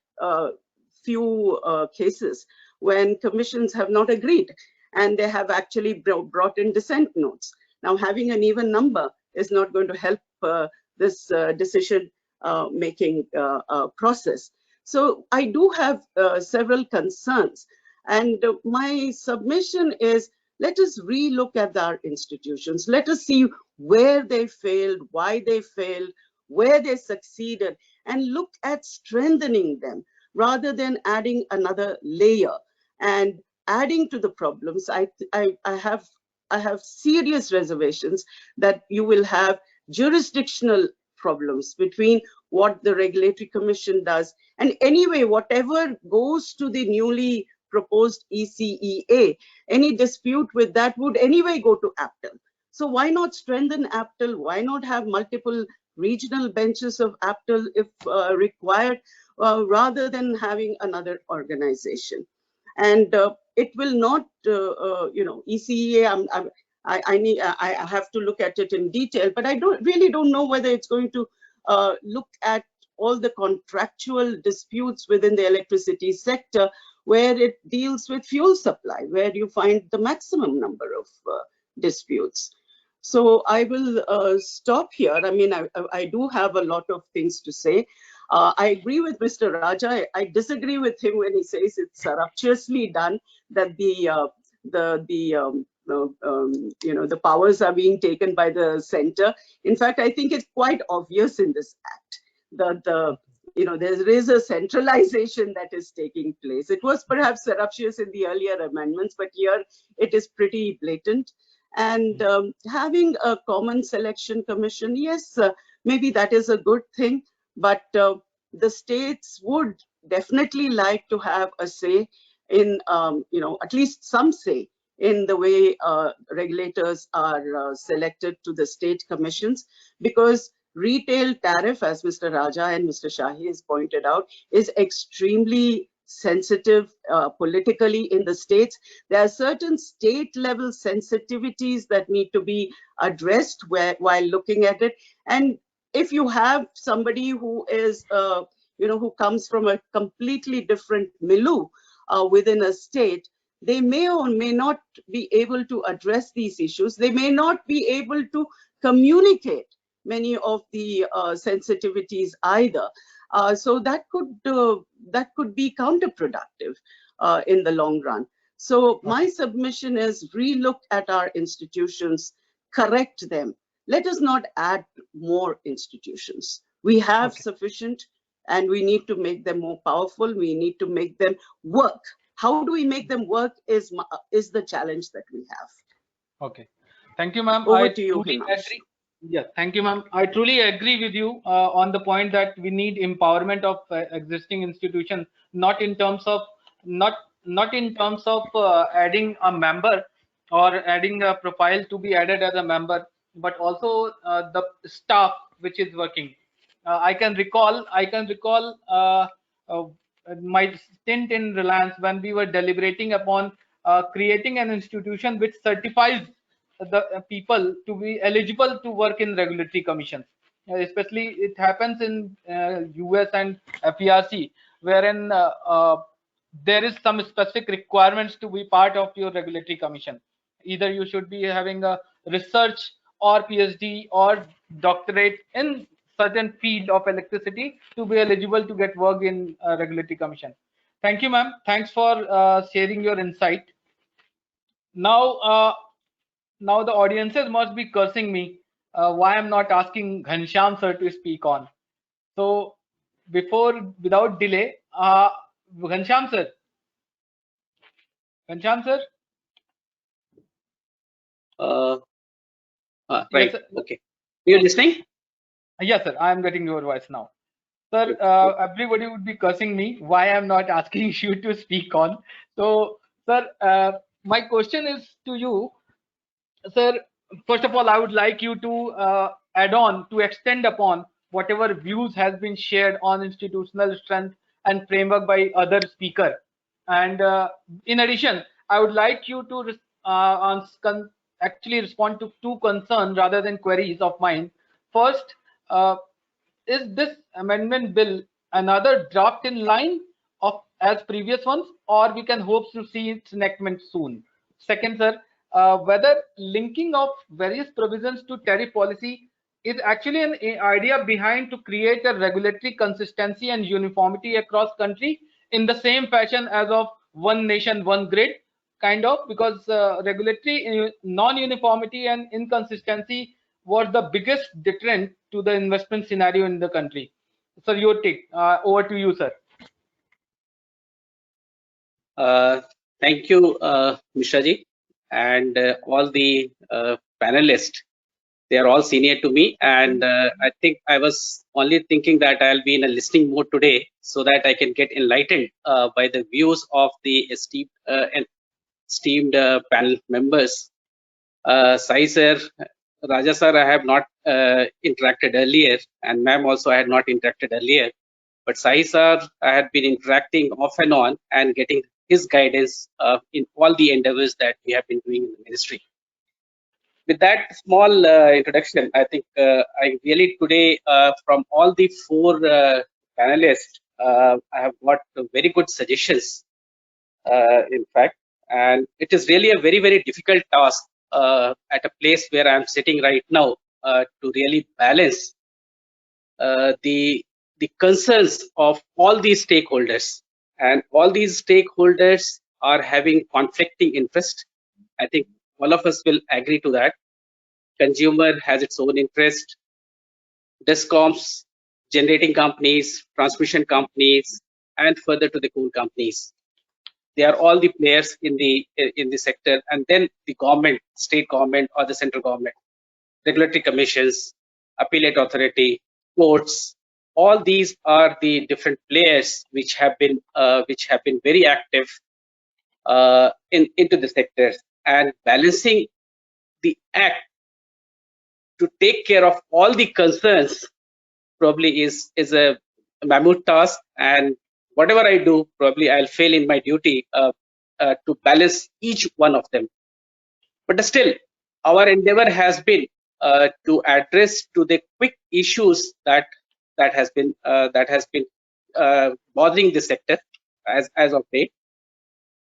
few cases when commissions have not agreed and they have actually brought in dissent notes. Now, having an even number is not going to help this decision making process. So I do have several concerns, and my submission is, let us relook at our institutions. Let us see where they failed, why they failed, where they succeeded, and look at strengthening them rather than adding another layer and adding to the problems. I have serious reservations that you will have jurisdictional problems between what the regulatory commission does. And anyway, whatever goes to the newly proposed ECEA, any dispute with that would anyway go to APTEL. So why not strengthen APTEL? Why not have multiple regional benches of APTEL if required, rather than having another organization? And it will not, ECEA, I have to look at it in detail, but I really don't know whether it's going to look at all the contractual disputes within the electricity sector, where it deals with fuel supply, where you find the maximum number of disputes. So I will stop here. I mean, I do have a lot of things to say. I agree with Mr. Raja. I disagree with him when he says it's surreptitiously done, that the powers are being taken by the center. In fact, I think it's quite obvious in this act that there is a centralization that is taking place. It was perhaps surreptitious in the earlier amendments, but here it is pretty blatant. And having a common selection commission, yes, maybe that is a good thing, but the states would definitely like to have a say in, at least some say in the way regulators are selected to the state commissions, because retail tariff, as Mr. Raja and Mr. Shahi has pointed out, is extremely sensitive politically in the states. There are certain state level sensitivities that need to be addressed while looking at it. And if you have somebody who is, who comes from a completely different milieu within a state, they may or may not be able to address these issues. They may not be able to communicate many of the sensitivities either. So that could be counterproductive in the long run. So my submission is relook at our institutions, correct them. Let us not add more institutions. We have sufficient, and we need to make them more powerful. We need to make them work. How do we make them work is the challenge that we have. Okay. Thank you, ma'am. Over to you, Himanshu. Yes, thank you, ma'am. I truly agree with you on the point that we need empowerment of existing institutions, not in terms of adding a member or adding a profile to be added as a member, but also the staff which is working. I can recall my stint in Reliance when we were deliberating upon creating an institution which certifies the people to be eligible to work in regulatory commissions. Especially it happens in US and FERC, wherein there is some specific requirements to be part of your regulatory commission. Either you should be having a research or PhD or doctorate in certain field of electricity to be eligible to get work in a regulatory commission. Thank you, ma'am. Thanks for sharing your insight. Now, now the audiences must be cursing me why I'm not asking Ghanshyam sir to speak on. So without delay, Ghanshyam sir. Ghanshyam sir. Right. Yes, okay. You're listening? Yes, sir. I am getting your voice now. Sir, everybody would be cursing me why I'm not asking you to speak on. So, sir, my question is to you, sir. First of all, I would like you to add on, to extend upon whatever views has been shared on institutional strength and framework by other speaker. And in addition, I would like you to actually respond to two concerns rather than queries of mine. First, is this amendment bill another draft in line of as previous ones, or we can hope to see its enactment soon? Second, sir, whether linking of various provisions to tariff policy is actually an idea behind to create a regulatory consistency and uniformity across country in the same fashion as of one nation, one grid, kind of, because regulatory non-uniformity and inconsistency was the biggest deterrent to the investment scenario in the country. Sir, your take. Over to you, sir. Thank you, Mishra ji, and all the panelists. They are all senior to me, and I think I was only thinking that I'll be in a listening mode today so that I can get enlightened by the views of the esteemed panel members. Sai sir, Raja sir, I have not interacted earlier, and ma'am also I had not interacted earlier. But Sai sir, I had been interacting off and on and getting his guidance in all the endeavors that we have been doing in the ministry. With that small introduction, I think I really today, from all the four panelists, I have got very good suggestions, in fact. And it is really a very, very difficult task at a place where I'm sitting right now to really balance the concerns of all these stakeholders. And all these stakeholders are having conflicting interest. I think all of us will agree to that. Consumer has its own interest. Discoms, generating companies, transmission companies, and further to the coal companies. They are all the players in the sector, and then the government, state government or the central government, regulatory commissions, appellate authority, courts. All these are the different players which have been very active into the sectors, and balancing the act to take care of all the concerns probably is a mammoth task, and whatever I do, probably I'll fail in my duty to balance each one of them. But still, our endeavor has been to address to the quick issues that has been bothering the sector as of date.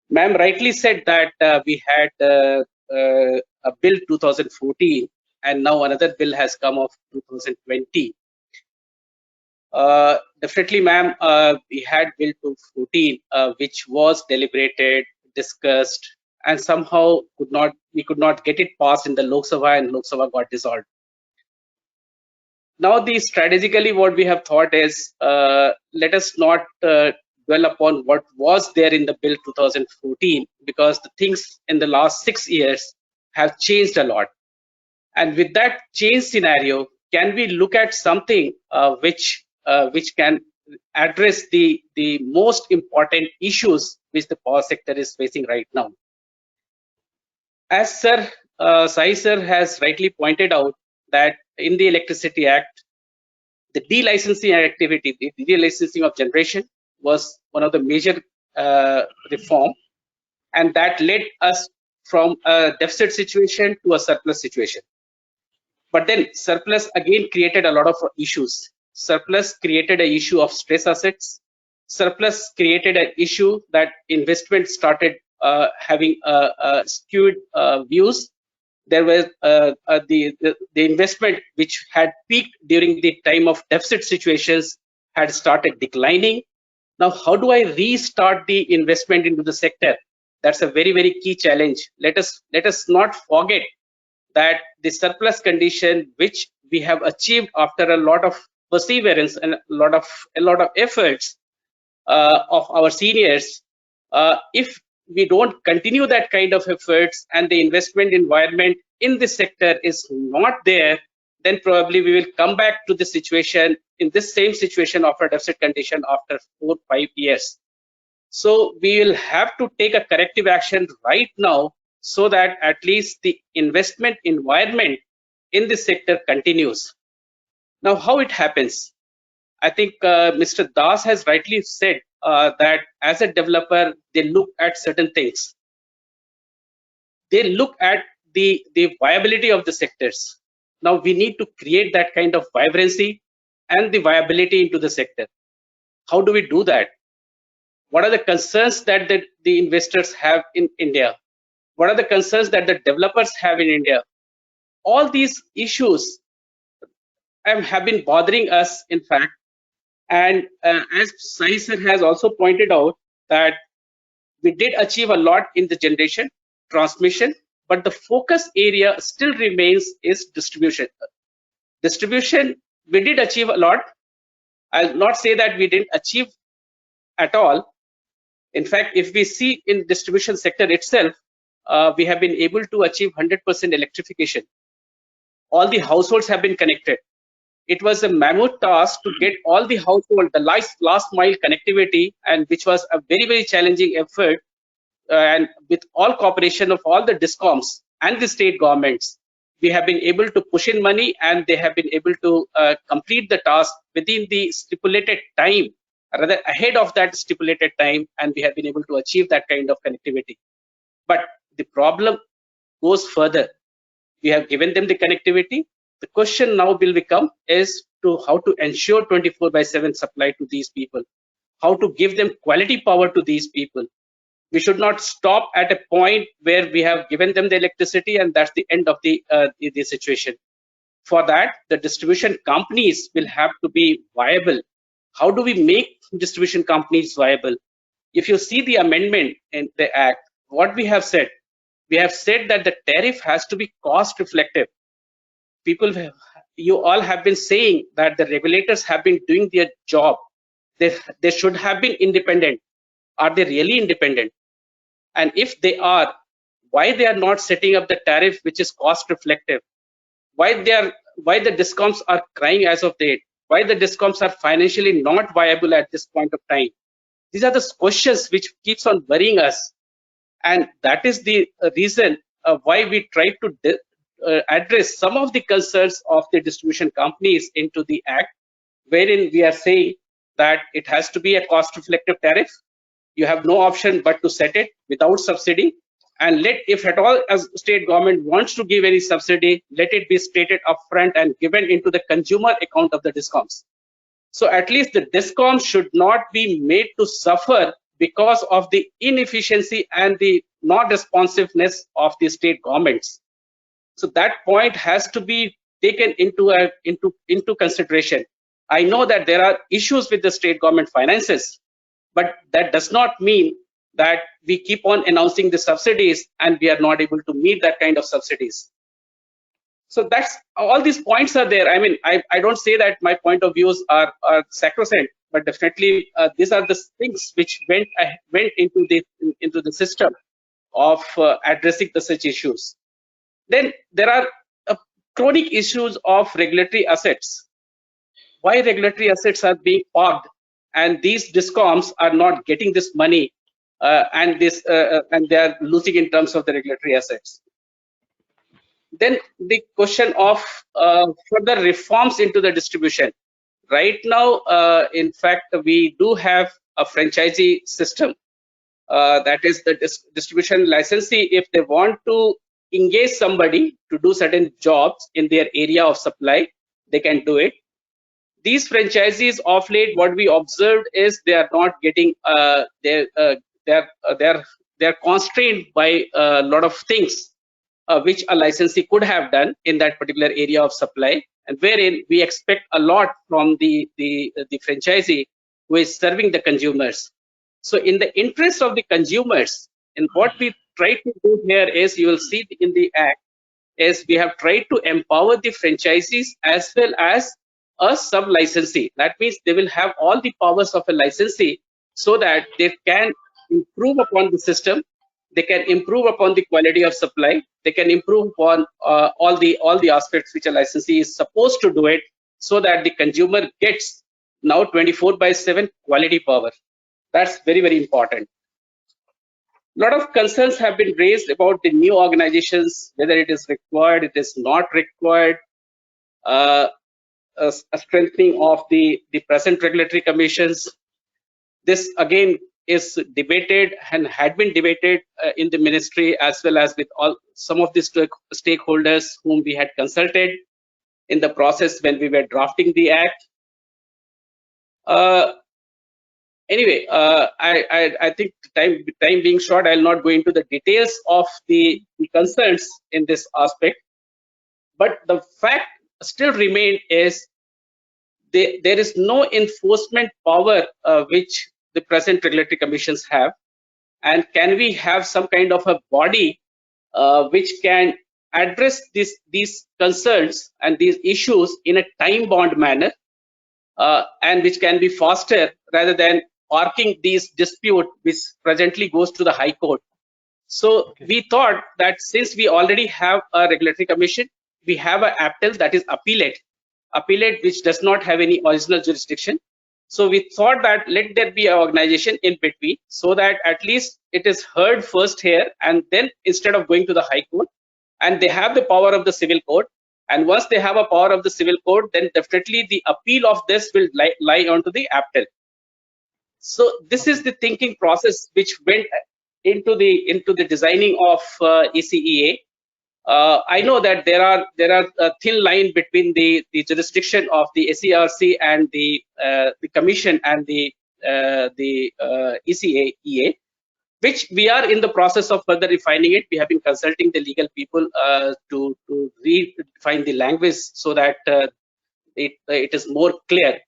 Ma'am rightly said that we had a bill 2014, and now another bill has come of 2020. Definitely, ma'am, we had bill 214, which was deliberated, discussed, and somehow we could not get it passed in the Lok Sabha, and Lok Sabha got dissolved. Now, strategically, what we have thought is, let us not dwell upon what was there in the bill 2014, because the things in the last 6 years have changed a lot. And with that change scenario, can we look at something which can address the most important issues which the power sector is facing right now? As Shahi sir has rightly pointed out, that in the Electricity Act, the delicensing activity, the delicensing of generation was one of the major reform, and that led us from a deficit situation to a surplus situation. But then surplus again created a lot of issues. Surplus created an issue of stress assets. Surplus created an issue that investment started having skewed views. There was the investment which had peaked during the time of deficit situations had started declining. Now, how do I restart the investment into the sector? That's a very, very key challenge. Let us not forget that the surplus condition which we have achieved after a lot of perseverance and a lot of efforts of our seniors, if we don't continue that kind of efforts and the investment environment in this sector is not there, then probably we will come back to the situation, in this same situation of a deficit condition after 4 or 5 years. So we will have to take a corrective action right now, so that at least the investment environment in this sector continues. Now, how it happens? I think Mr. Das has rightly said that as a developer, they look at certain things. They look at the viability of the sectors. Now, we need to create that kind of vibrancy and the viability into the sector. How do we do that? What are the concerns that the investors have in India? What are the concerns that the developers have in India? All these issues have been bothering us, in fact. And as Shahi sir has also pointed out, that we did achieve a lot in the generation, transmission, but the focus area still remains is distribution. Distribution, we did achieve a lot. I'll not say that we didn't achieve at all. In fact, if we see in distribution sector itself, we have been able to achieve 100% electrification. All the households have been connected. It was a mammoth task to get all the household, the last mile connectivity, and which was a very, very challenging effort. And with all cooperation of all the DISCOMs and the state governments, we have been able to push in money, and they have been able to complete the task within the stipulated time, rather ahead of that stipulated time, and we have been able to achieve that kind of connectivity. But the problem goes further. We have given them the connectivity. The question now will become is to how to ensure 24/7 supply to these people, how to give them quality power to these people. We should not stop at a point where we have given them the electricity and that's the end of the situation. For that, the distribution companies will have to be viable. How do we make distribution companies viable? If you see the amendment in the Act, what we have said that the tariff has to be cost reflective. You all have been saying that the regulators have been doing their job. They should have been independent. Are they really independent? And if they are, why they are not setting up the tariff which is cost reflective? Why the DISCOMs are crying as of date? Why the DISCOMs are financially not viable at this point of time? These are the questions which keeps on worrying us. And that is the reason why we try to address some of the concerns of the distribution companies into the act, wherein we are saying that it has to be a cost reflective tariff. You have no option but to set it without subsidy, and if at all as state government wants to give any subsidy, let it be stated upfront and given into the consumer account of the discoms. So at least the discoms should not be made to suffer because of the inefficiency and the non-responsiveness of the state governments. So that point has to be taken into consideration. I know that there are issues with the state government finances, but that does not mean that we keep on announcing the subsidies and we are not able to meet that kind of subsidies. So that's all these points are there. I mean, I don't say that my point of views are sacrosanct, but definitely these are the things which went into the system of addressing the such issues. Then there are chronic issues of regulatory assets. Why regulatory assets are being parked and these discoms are not getting this money and they are losing in terms of the regulatory assets. Then the question of further reforms into the distribution. Right now, in fact, we do have a franchisee system. That is the distribution licensee. If they want to engage somebody to do certain jobs in their area of supply, they can do it. These franchisees of late, what we observed is they are not getting, they're constrained by a lot of things which a licensee could have done in that particular area of supply, and wherein we expect a lot from the franchisee who is serving the consumers. So in the interest of the consumers, and what we try to do here is, you will see in the act, is we have tried to empower the franchisees as well as a sub-licensee. That means they will have all the powers of a licensee so that they can improve upon the system, they can improve upon the quality of supply, they can improve upon all the aspects which a licensee is supposed to do it, so that the consumer gets now 24/7 quality power. That's very, very important. A lot of concerns have been raised about the new organizations, whether it is required, it is not required, a strengthening of the present regulatory commissions. This again is debated and had been debated in the ministry, as well as with some of the stakeholders whom we had consulted in the process when we were drafting the act. Anyway, I think time being short, I'll not go into the details of the concerns in this aspect. But the fact still remains is there is no enforcement power which the present regulatory commissions have. And can we have some kind of a body which can address these concerns and these issues in a time-bound manner, and which can be faster rather than parking these dispute which presently goes to the High Court. So we thought that since we already have a regulatory commission, we have an appellate, that is appellate, which does not have any original jurisdiction. So we thought that let there be an organization in between, so that at least it is heard first here, and then instead of going to the High Court, and they have the power of the civil court. And once they have a power of the civil court, then definitely the appeal of this will lie onto the appellate. So this is the thinking process which went into the designing of ECEA. I know that there are a thin line between the jurisdiction of the SERC and the Commission and the ECEA, which we are in the process of further refining it. We have been consulting the legal people to redefine the language so that it is more clear.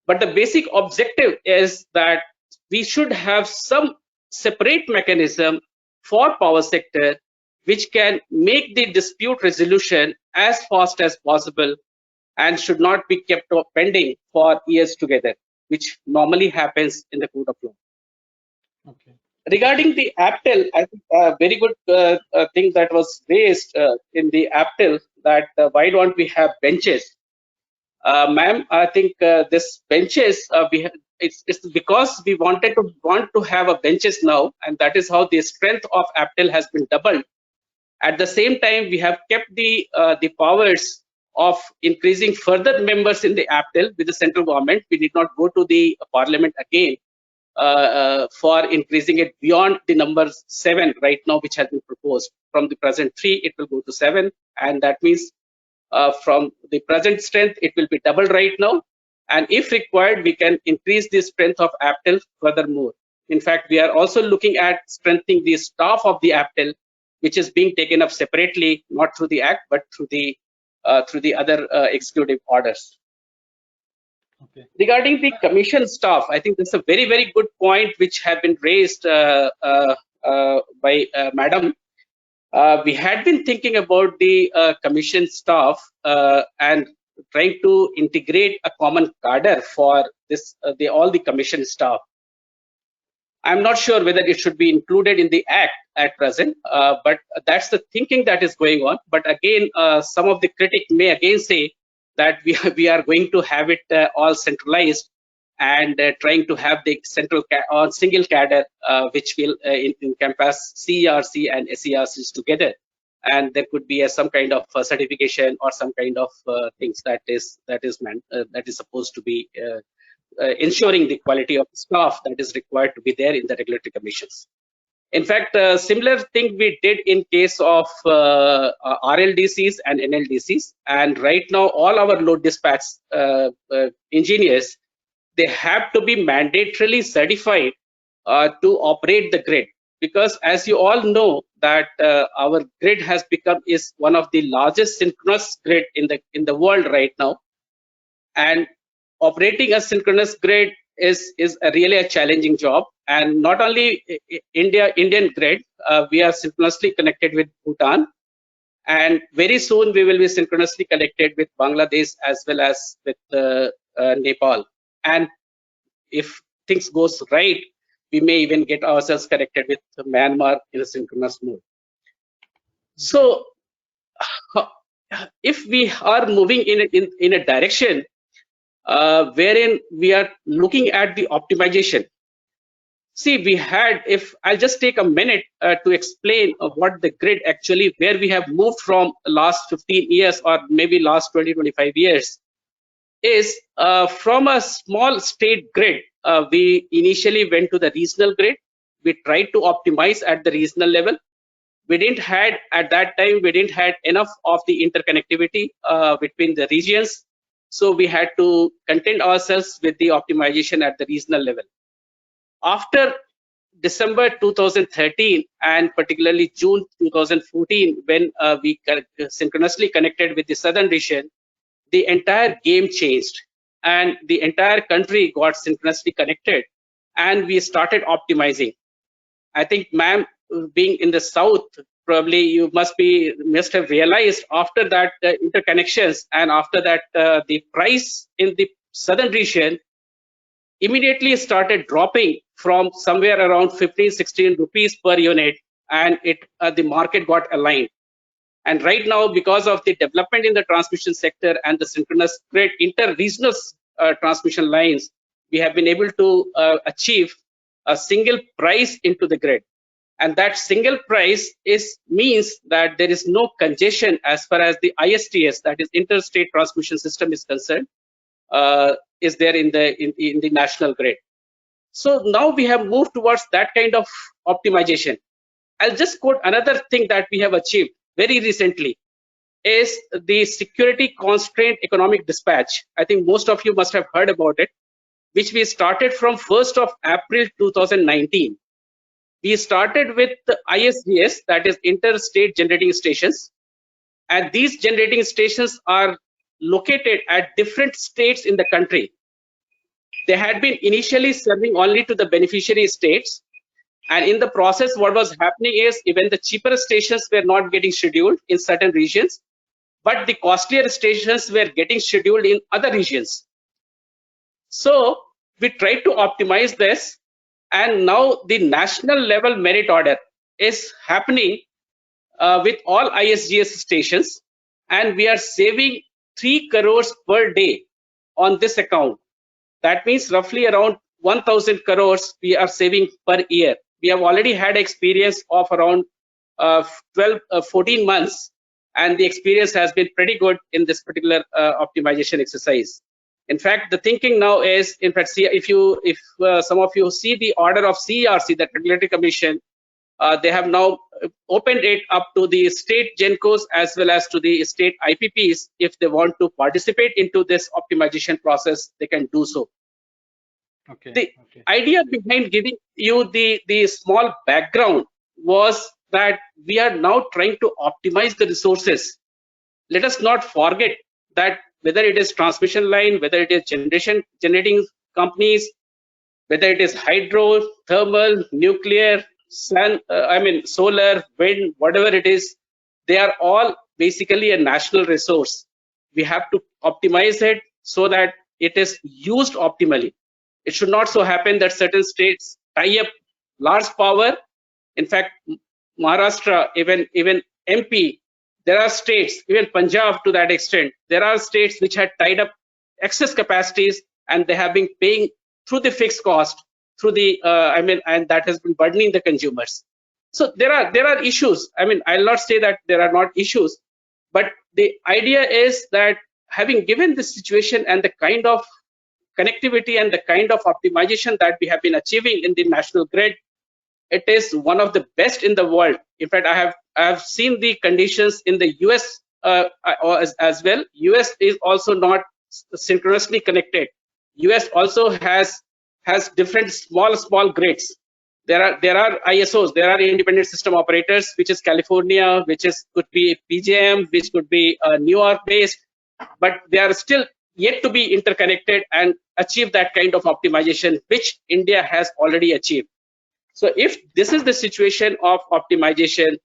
But the basic objective is that we should have some separate mechanism for power sector which can make the dispute resolution as fast as possible and should not be kept pending for years together, which normally happens in the court of law. Okay. Regarding the APTEL, I think a very good thing that was raised in the APTEL, that why don't we have benches? Ma'am, I think this benches, it's because we want to have a benches now, and that is how the strength of APTEL has been doubled. At the same time, we have kept the powers of increasing further members in the APTEL with the central government. We did not go to the parliament again for increasing it beyond the number 7 right now, which has been proposed. From the present 3, it will go to 7, and that means from the present strength, it will be double right now. And if required, we can increase the strength of APTEL furthermore. In fact, we are also looking at strengthening the staff of the APTEL, which is being taken up separately, not through the Act, but through the other executive orders. Okay. Regarding the commission staff, I think this is a very, very good point which have been raised by Madam. We had been thinking about the commission staff and trying to integrate a common cadre for this all the commission staff. I'm not sure whether it should be included in the Act at present, but that's the thinking that is going on. But again, some of the critics may again say that we are going to have it all centralized and trying to have the central or single cadre, which will encompass CERC and SERCs together. And there could be some kind of certification or some kind of things that is supposed to be ensuring the quality of staff that is required to be there in the regulatory commissions. In fact, a similar thing we did in case of RLDCs and NLDCs. And right now, all our load dispatch engineers, they have to be mandatorily certified to operate the grid. Because as you all know that our grid is one of the largest synchronous grid in the world right now. And operating a synchronous grid is really a challenging job. And not only Indian grid, we are synchronously connected with Bhutan, and very soon we will be synchronously connected with Bangladesh as well as with Nepal. And if things goes right, we may even get ourselves connected with Myanmar in a synchronous mode. So if we are moving in a direction wherein we are looking at the optimization. See, if I'll just take a minute to explain what the grid actually, where we have moved from last 15 years or maybe last 20-25 years, is from a small state grid. We initially went to the regional grid. We tried to optimize at the regional level. At that time, we didn't have enough of the interconnectivity between the regions. So we had to content ourselves with the optimization at the regional level. After December 2013 and particularly June 2014, when we synchronously connected with the southern region, the entire game changed and the entire country got synchronously connected and we started optimizing. I think, ma'am, being in the south, probably you must have realized after that interconnections and after that the price in the southern region immediately started dropping from somewhere around 15-16 rupees per unit, and the market got aligned. And right now, because of the development in the transmission sector and the synchronous grid inter-regional transmission lines, we have been able to achieve a single price into the grid. And that single price means that there is no congestion as far as the ISTS, that is interstate transmission system, is concerned, is there in the national grid. So now we have moved towards that kind of optimization. I'll just quote another thing that we have achieved very recently is the security constraint economic dispatch. I think most of you must have heard about it, which we started from 1st of April 2019. We started with the ISGS, that is interstate generating stations. And these generating stations are located at different states in the country. They had been initially serving only to the beneficiary states. And in the process, what was happening is even the cheaper stations were not getting scheduled in certain regions, but the costlier stations were getting scheduled in other regions. So we tried to optimize this. And now the national level merit order is happening with all ISGS stations. And we are saving 3 crores per day on this account. That means roughly around 1,000 crores we are saving per year. We have already had experience of around 14 months, and the experience has been pretty good in this particular optimization exercise. In fact, the thinking now is, in fact, if some of you see the order of CERC, that Regulatory Commission, they have now opened it up to the state GENCOs as well as to the state IPPs. If they want to participate into this optimization process, they can do so. Okay. The idea behind giving you the small background was that we are now trying to optimize the resources. Let us not forget that whether it is transmission line, whether it is generating companies, whether it is hydro, thermal, nuclear, sun, solar, wind, whatever it is, they are all basically a national resource. We have to optimize it so that it is used optimally. It should not so happen that certain states tie up large power. In fact, Maharashtra, even MP, there are states, even Punjab to that extent, there are states which had tied up excess capacities and they have been paying through the fixed cost, through the, and that has been burdening the consumers. So there are issues. I'll not say that there are not issues, but the idea is that having given this situation and the kind of connectivity and the kind of optimization that we have been achieving in the national grid, it is one of the best in the world. In fact, I have seen the conditions in the US as well. US is also not synchronously connected. US also has different small grids. There are ISOs, there are independent system operators, which is California, which could be PJM, which could be New York based, but they are still yet to be interconnected and achieve that kind of optimization, which India has already achieved. So if this is the situation of optimization,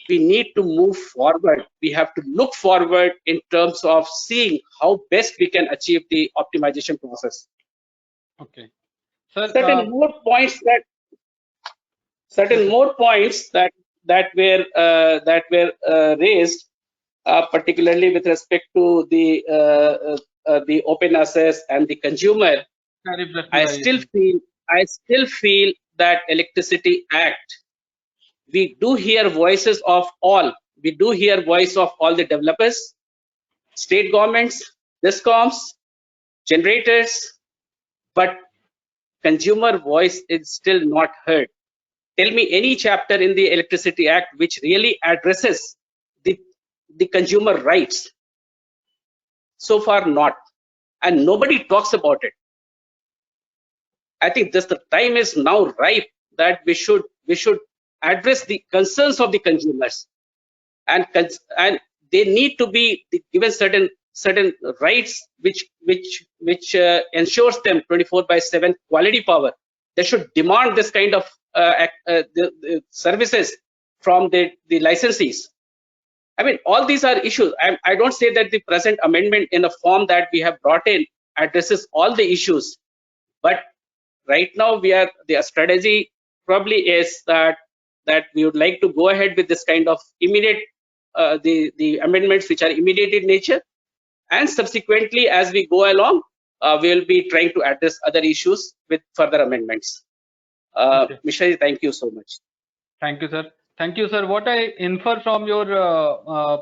we need to move forward. We have to look forward in terms of seeing how best we can achieve the optimization process. Okay. Sir, certain more points that were raised, particularly with respect to the open access and the consumer. I still feel that Electricity Act, we do hear voices of all. We do hear voice of all the developers, state governments, DISCOMs, generators, but consumer voice is still not heard. Tell me any chapter in the Electricity Act which really addresses the consumer rights. So far not, and nobody talks about it. I think the time is now ripe that we should address the concerns of the consumers, and they need to be given certain rights which ensures them 24/7 quality power. They should demand this kind of the services from the licensees. All these are issues. I don't say that the present amendment in the form that we have brought in addresses all the issues, but right now the strategy probably is that we would like to go ahead with this kind of immediate the amendments which are immediate in nature, and subsequently as we go along we will be trying to address other issues with further amendments. Okay. Mishra, thank you so much. Thank you, sir. Thank you, sir. What I infer from your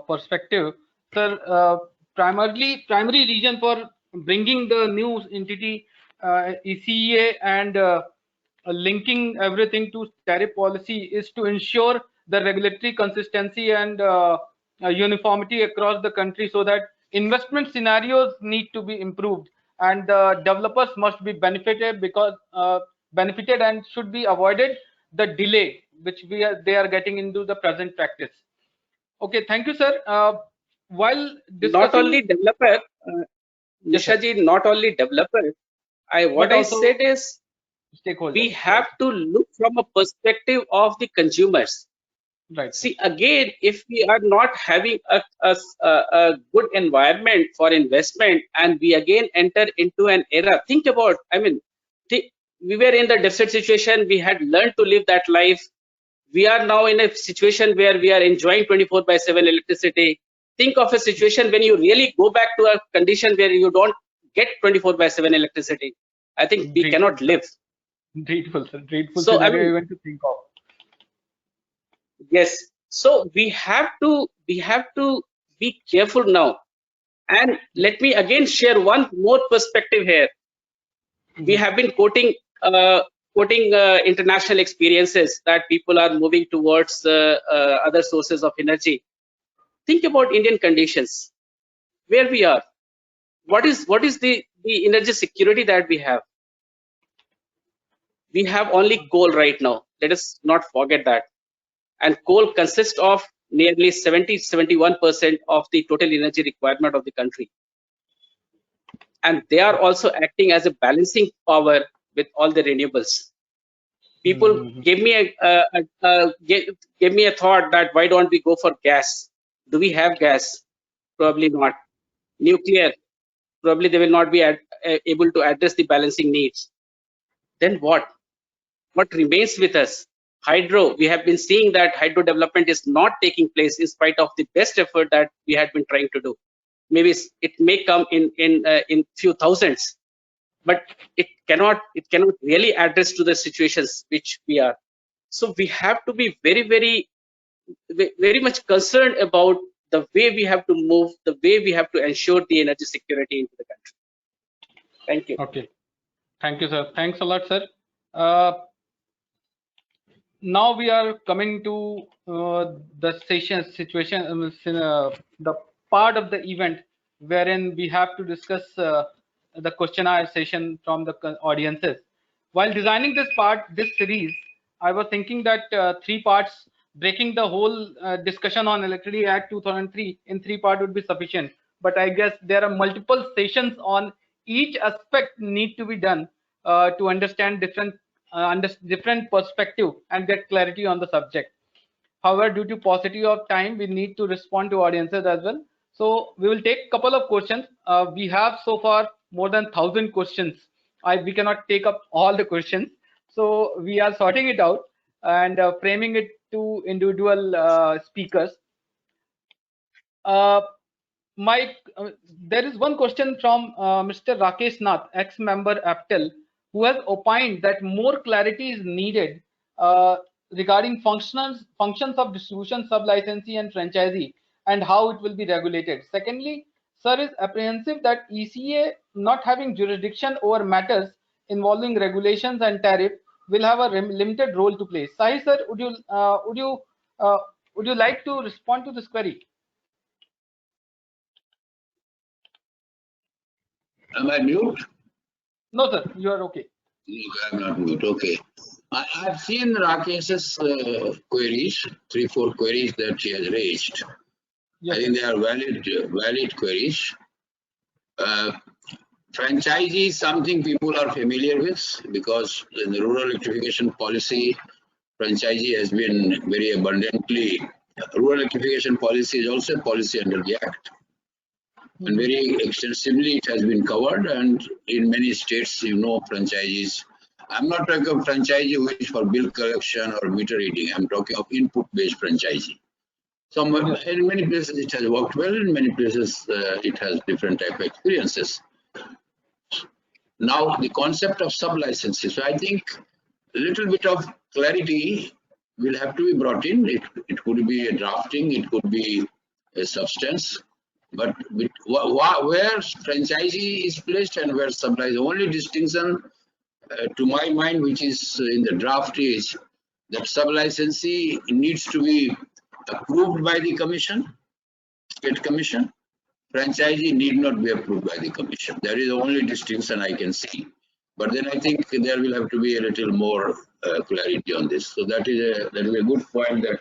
perspective, sir, primary reason for bringing the new entity ECEA and linking everything to tariff policy is to ensure the regulatory consistency and uniformity across the country, so that investment scenarios need to be improved and the developers must be benefited and should be avoided the delay which they are getting into the present practice. Okay, thank you, sir. While discussing, not only developer, Nishaji, not only developer. What I said is we have to look from a perspective of the consumers. Right. See, again, if we are not having a good environment for investment, and we again enter into an era, think about, we were in the deficit situation, we had learned to live that life. We are now in a situation where we are enjoying 24/7 electricity. Think of a situation when you really go back to a condition where you don't get 24/7 electricity. I think we cannot live. Grateful, sir. Grateful. So, even to think of. Yes. So we have to be careful now. And let me again share one more perspective here. We have been quoting international experiences that people are moving towards other sources of energy. Think about Indian conditions, where we are. What is the energy security that we have? We have only coal right now. Let us not forget that. And coal consists of nearly 71% of the total energy requirement of the country. And they are also acting as a balancing power with all the renewables. People gave me a thought that why don't we go for gas? Do we have gas? Probably not. Nuclear, probably they will not be able to address the balancing needs. Then what? What remains with us? Hydro. We have been seeing that hydro development is not taking place in spite of the best effort that we had been trying to do. Maybe it may come in few thousands, but it cannot really address to the situations which we are. So we have to be very much concerned about the way we have to move, the way we have to ensure the energy security into the country. Thank you. Okay. Thank you, sir. Thanks a lot, sir. Now we are coming to the situation, the part of the event wherein we have to discuss the questionnaire session from the audiences. While designing this series, I was thinking that 3 parts, breaking the whole discussion on Electricity Act 2003 in 3 parts would be sufficient. But I guess there are multiple sessions on each aspect need to be done to understand different perspective and get clarity on the subject. However, due to paucity of time, we need to respond to audiences as well. So we will take a couple of questions. We have so far more than 1,000 questions. We cannot take up all the questions. So we are sorting it out and framing it to individual speakers. There is one question from Mr. Rakesh Nath, ex-member APTEL, who has opined that more clarity is needed regarding functions of distribution, sub-licensee and franchisee and how it will be regulated. Secondly, sir is apprehensive that ECA not having jurisdiction over matters involving regulations and tariff will have a limited role to play. Shahi sir, would you like to respond to this query? Am I mute? No, sir, you are okay. I'm not mute. Okay. I've seen Rakesh's queries, 3-4 queries that he has raised. Yes. I think they are valid queries. Franchisee is something people are familiar with because in the rural electrification policy, franchisee has been very abundantly. Rural electrification policy is also a policy under the Act. And very extensively it has been covered, and in many states, franchisees. I'm not talking of franchisee who is for bill collection or meter reading. I'm talking of input-based franchisee. So in many places it has worked well, in many places it has different type of experiences. Now the concept of sub-licenses. So I think a little bit of clarity will have to be brought in. It could be a drafting, it could be a substance. But where franchisee is placed and where sub-licensee, the only distinction to my mind which is in the draft is that sub-licensee needs to be approved by the commission, state commission. Franchisee need not be approved by the commission. That is the only distinction I can see. But then I think there will have to be a little more clarity on this. So that is a good point that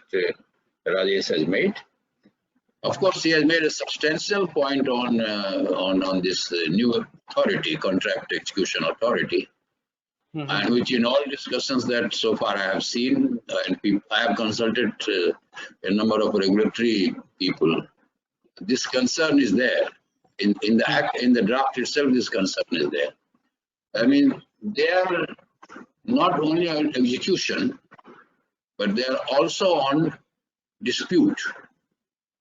Rajesh has made. Of course, he has made a substantial point on this new authority, contract execution authority, and which in all discussions that so far I have seen, and I have consulted a number of regulatory people. This concern is there in the act, in the draft itself. This concern is there. I mean, they are not only on execution, but they are also on dispute.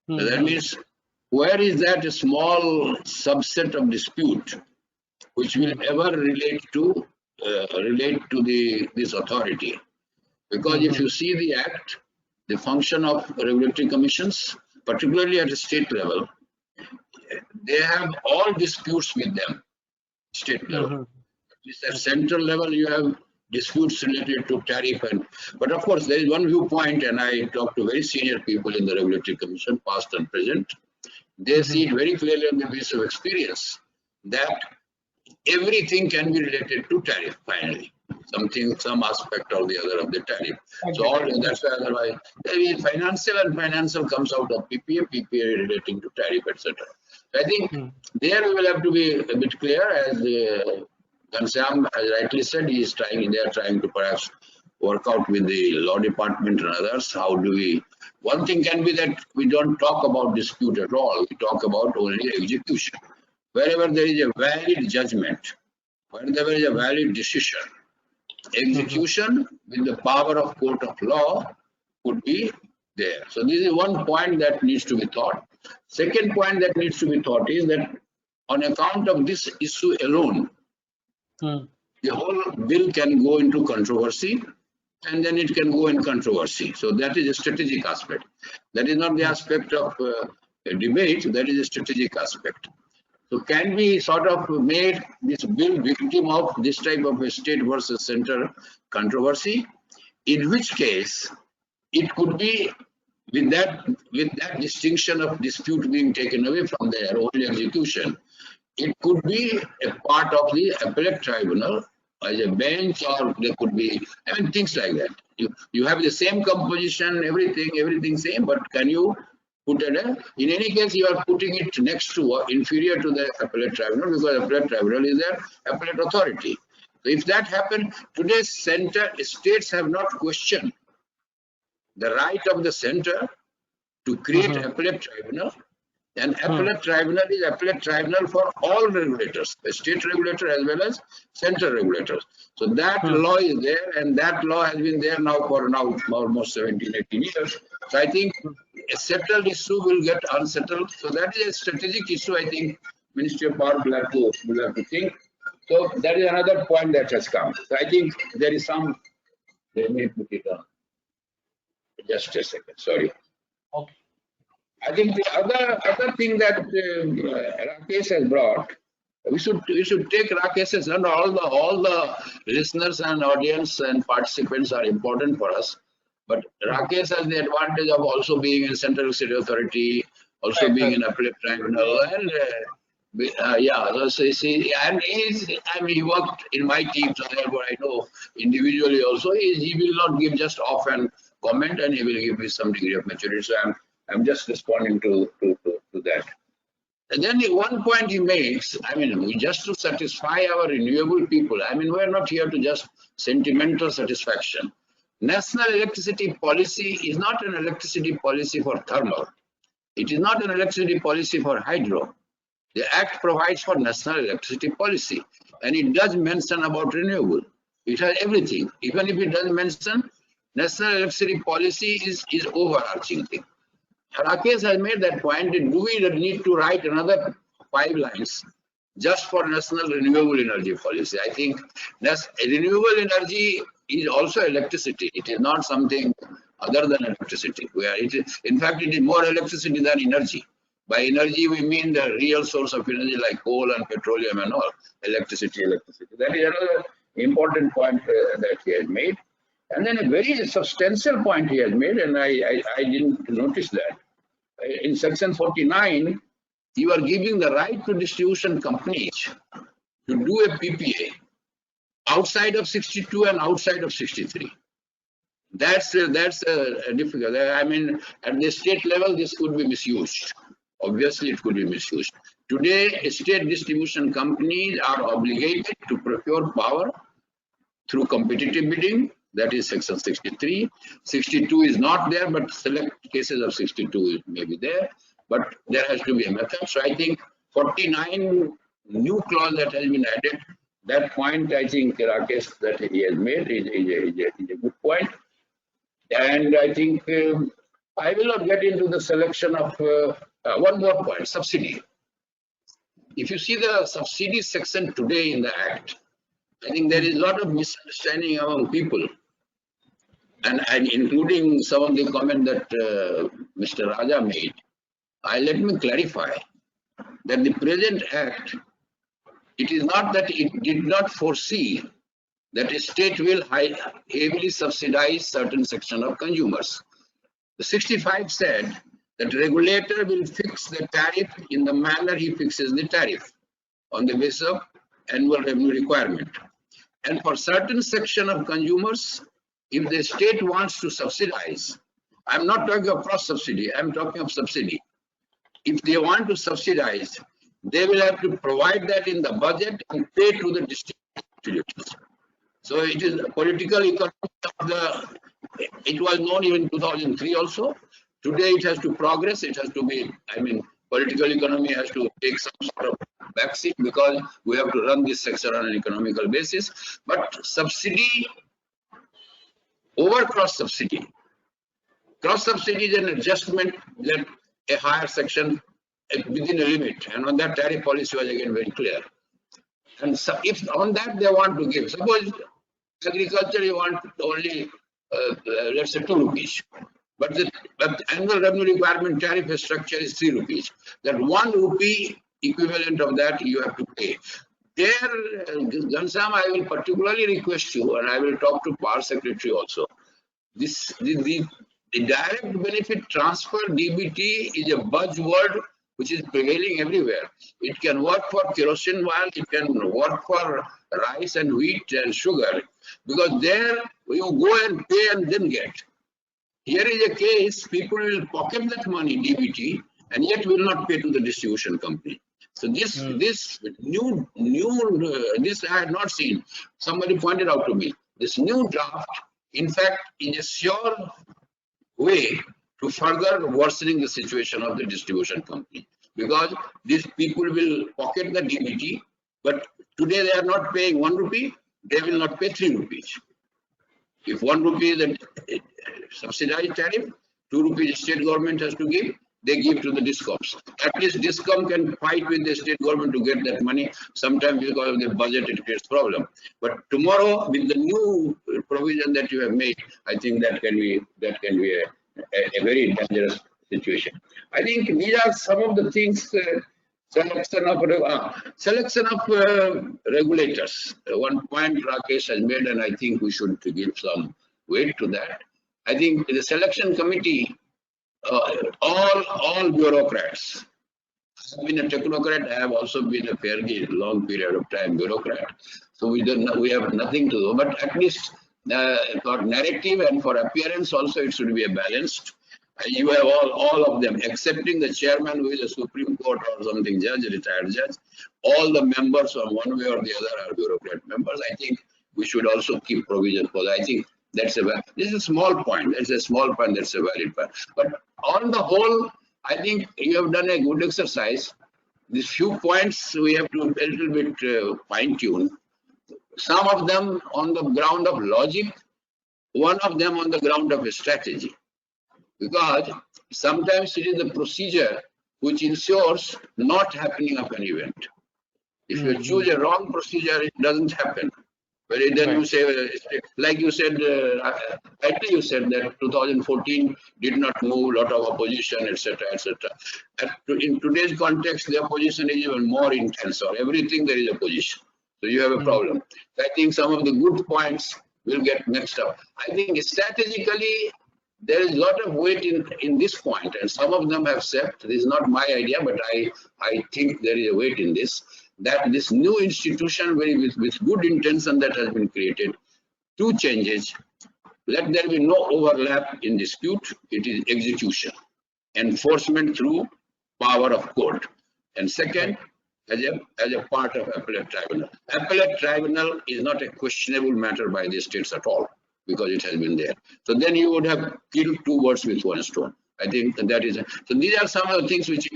So that means, where is that a small subset of dispute which will ever relate to this authority? Because if you see the act, the function of regulatory commissions, particularly at the state level. They have all disputes with them, state level. At central level, you have disputes related to tariff, but of course there is one viewpoint, and I talk to very senior people in the regulatory commission, past and present. They see it very clearly on the basis of experience that everything can be related to tariff finally. Some aspect or the other of the tariff. So all that's why otherwise financial comes out of PPA relating to tariff, etc. I think there we will have to be a bit clear, as Ghanshyam has rightly said. They are trying to perhaps work out with the law department and others. How do we? One thing can be that we don't talk about dispute at all. We talk about only execution. Wherever there is a valid judgment, wherever there is a valid decision, execution with the power of court of law could be there. So this is one point that needs to be thought. Second point that needs to be thought is that on account of this issue alone, the whole bill can go into controversy, and then it can go in controversy. So that is a strategic aspect. That is not the aspect of a debate, that is a strategic aspect. So can we sort of make this bill victim of this type of a state versus center controversy? In which case, it could be with that distinction of dispute being taken away from their only execution, it could be a part of the appellate tribunal as a bench, or there could be, I mean, things like that. You have the same composition, everything same, but can you put it in any case you are putting it next to or inferior to the appellate tribunal, because appellate tribunal is their appellate authority. So if that happened, today's states have not questioned the right of the center to create appellate tribunal, and appellate tribunal is appellate tribunal for all regulators, the state regulator as well as central regulators. So that law is there, and that law has been there now for almost 17-18 years. So I think a settled issue will get unsettled. So that is a strategic issue. I think Ministry of Power will have to think. So that is another point that has come. So I think there is some. Let me put it on. Just a second. Sorry. Okay. I think the other thing that Rakesh has brought, we should take Rakesh's, and all the listeners and audience and participants are important for us. But Rakesh has the advantage of also being in Central City Authority, also being in appellate tribunal, and so you see, and he worked in my team, so therefore I know individually also. He will not give just off and comment, and he will give me some degree of maturity. So I'm just responding to that. And then one point he makes, I mean, just to satisfy our renewable people, I mean, we're not here to just sentimental satisfaction. National electricity policy is not an electricity policy for thermal. It is not an electricity policy for hydro. The Act provides for national electricity policy, and it does mention about renewable. It has everything. Even if it doesn't mention, national electricity policy is overarching thing. Rakesh has made that point. Do we need to write another 5 lines just for national renewable energy policy? I think renewable energy is also electricity. It is not something other than electricity. In fact, it is more electricity than energy. By energy, we mean the real source of energy like coal and petroleum and all. Electricity. That is another important point that he has made. And then a very substantial point he has made, and I didn't notice that. In section 49, you are giving the right to distribution companies to do a PPA outside of 62 and outside of 63. That's difficult. I mean, at the state level, this could be misused. Obviously, it could be misused. Today, state distribution companies are obligated to procure power through competitive bidding. That is section 63. 62 is not there, but select cases of 62 may be there. But there has to be a method. So I think 49 new clause that has been added, that point I think Rakesh that he has made is a good point. And I think I will not get into the selection of one more point, subsidy. If you see the subsidy section today in the Act, I think there is a lot of misunderstanding among people. and including some of the comment that Mr. Raja made, let me clarify that the present act, it is not that it did not foresee that a state will heavily subsidize certain section of consumers. The 65 said that regulator will fix the tariff in the manner he fixes the tariff on the basis of annual revenue requirement. And for certain section of consumers, if the state wants to subsidize, I'm not talking of cross subsidy, I'm talking of subsidy. If they want to subsidize, they will have to provide that in the budget and pay to the distributors. So it is political economy of the, it was known even in 2003 also. Today it has to progress, it has to be, I mean, political economy has to take some sort of backseat because we have to run this sector on an economical basis. But subsidy over cross subsidy is an adjustment that a higher section within a limit, and on that tariff policy was again very clear. And so if on that they want to give, suppose agriculture you want only let's say 2 rupees, but the annual revenue requirement tariff structure is 3 rupees. That 1 rupee equivalent of that you have to pay. There, Ghanshyam, I will particularly request you, and I will talk to Power Secretary also. The direct benefit transfer DBT is a buzzword which is prevailing everywhere. It can work for kerosene oil, it can work for rice and wheat and sugar, because there you go and pay and then get. Here is a case, people will pocket that money, DBT, and yet will not pay to the distribution company. So this new this I had not seen. Somebody pointed out to me. This new draft, in fact, is a sure way to further worsening the situation of the distribution company, because these people will pocket the DBT, but today they are not paying 1 rupee, they will not pay 3 rupees. If 1 rupee is a subsidized tariff, 2 rupees state government has to give, they give to the discoms. At least discom can fight with the state government to get that money. Sometimes because of the budget it creates problem. But tomorrow with the new provision that you have made, I think that can be a very dangerous situation. I think these are some of the things. Selection of regulators. One point Rakesh has made, and I think we should give some weight to that. I think the selection committee, all bureaucrats. I've been a technocrat. I have also been a fairly long period of time bureaucrat. So we have nothing to do. But at least for narrative and for appearance also, it should be a balanced. You have all of them, excepting the chairman who is a Supreme Court or something judge, retired judge. All the members from one way or the other are bureaucrat members. I think we should also keep provision for that. I think this is a small point. It's a small point. That's a valid point. But on the whole, I think you have done a good exercise. These few points we have to a little bit fine tune. Some of them on the ground of logic, one of them on the ground of a strategy. Because sometimes it is the procedure which ensures not happening of an event. If you choose a wrong procedure, it doesn't happen. But then you say, like you said, rightly you said that 2014 did not move, a lot of opposition, etc., etc. In today's context, the opposition is even more intense. Or everything there is opposition. So you have a problem. I think some of the good points will get mixed up. I think strategically, there is a lot of weight in this point, and some of them have said, this is not my idea, but I think there is a weight in this, that this new institution with good intention that has been created, 2 changes. Let there be no overlap in dispute. It is execution, enforcement through power of court. And second, as a part of appellate tribunal. Appellate tribunal is not a questionable matter by the states at all, because it has been there. So then you would have killed 2 birds with 1 stone. I think that is. So these are some of the things which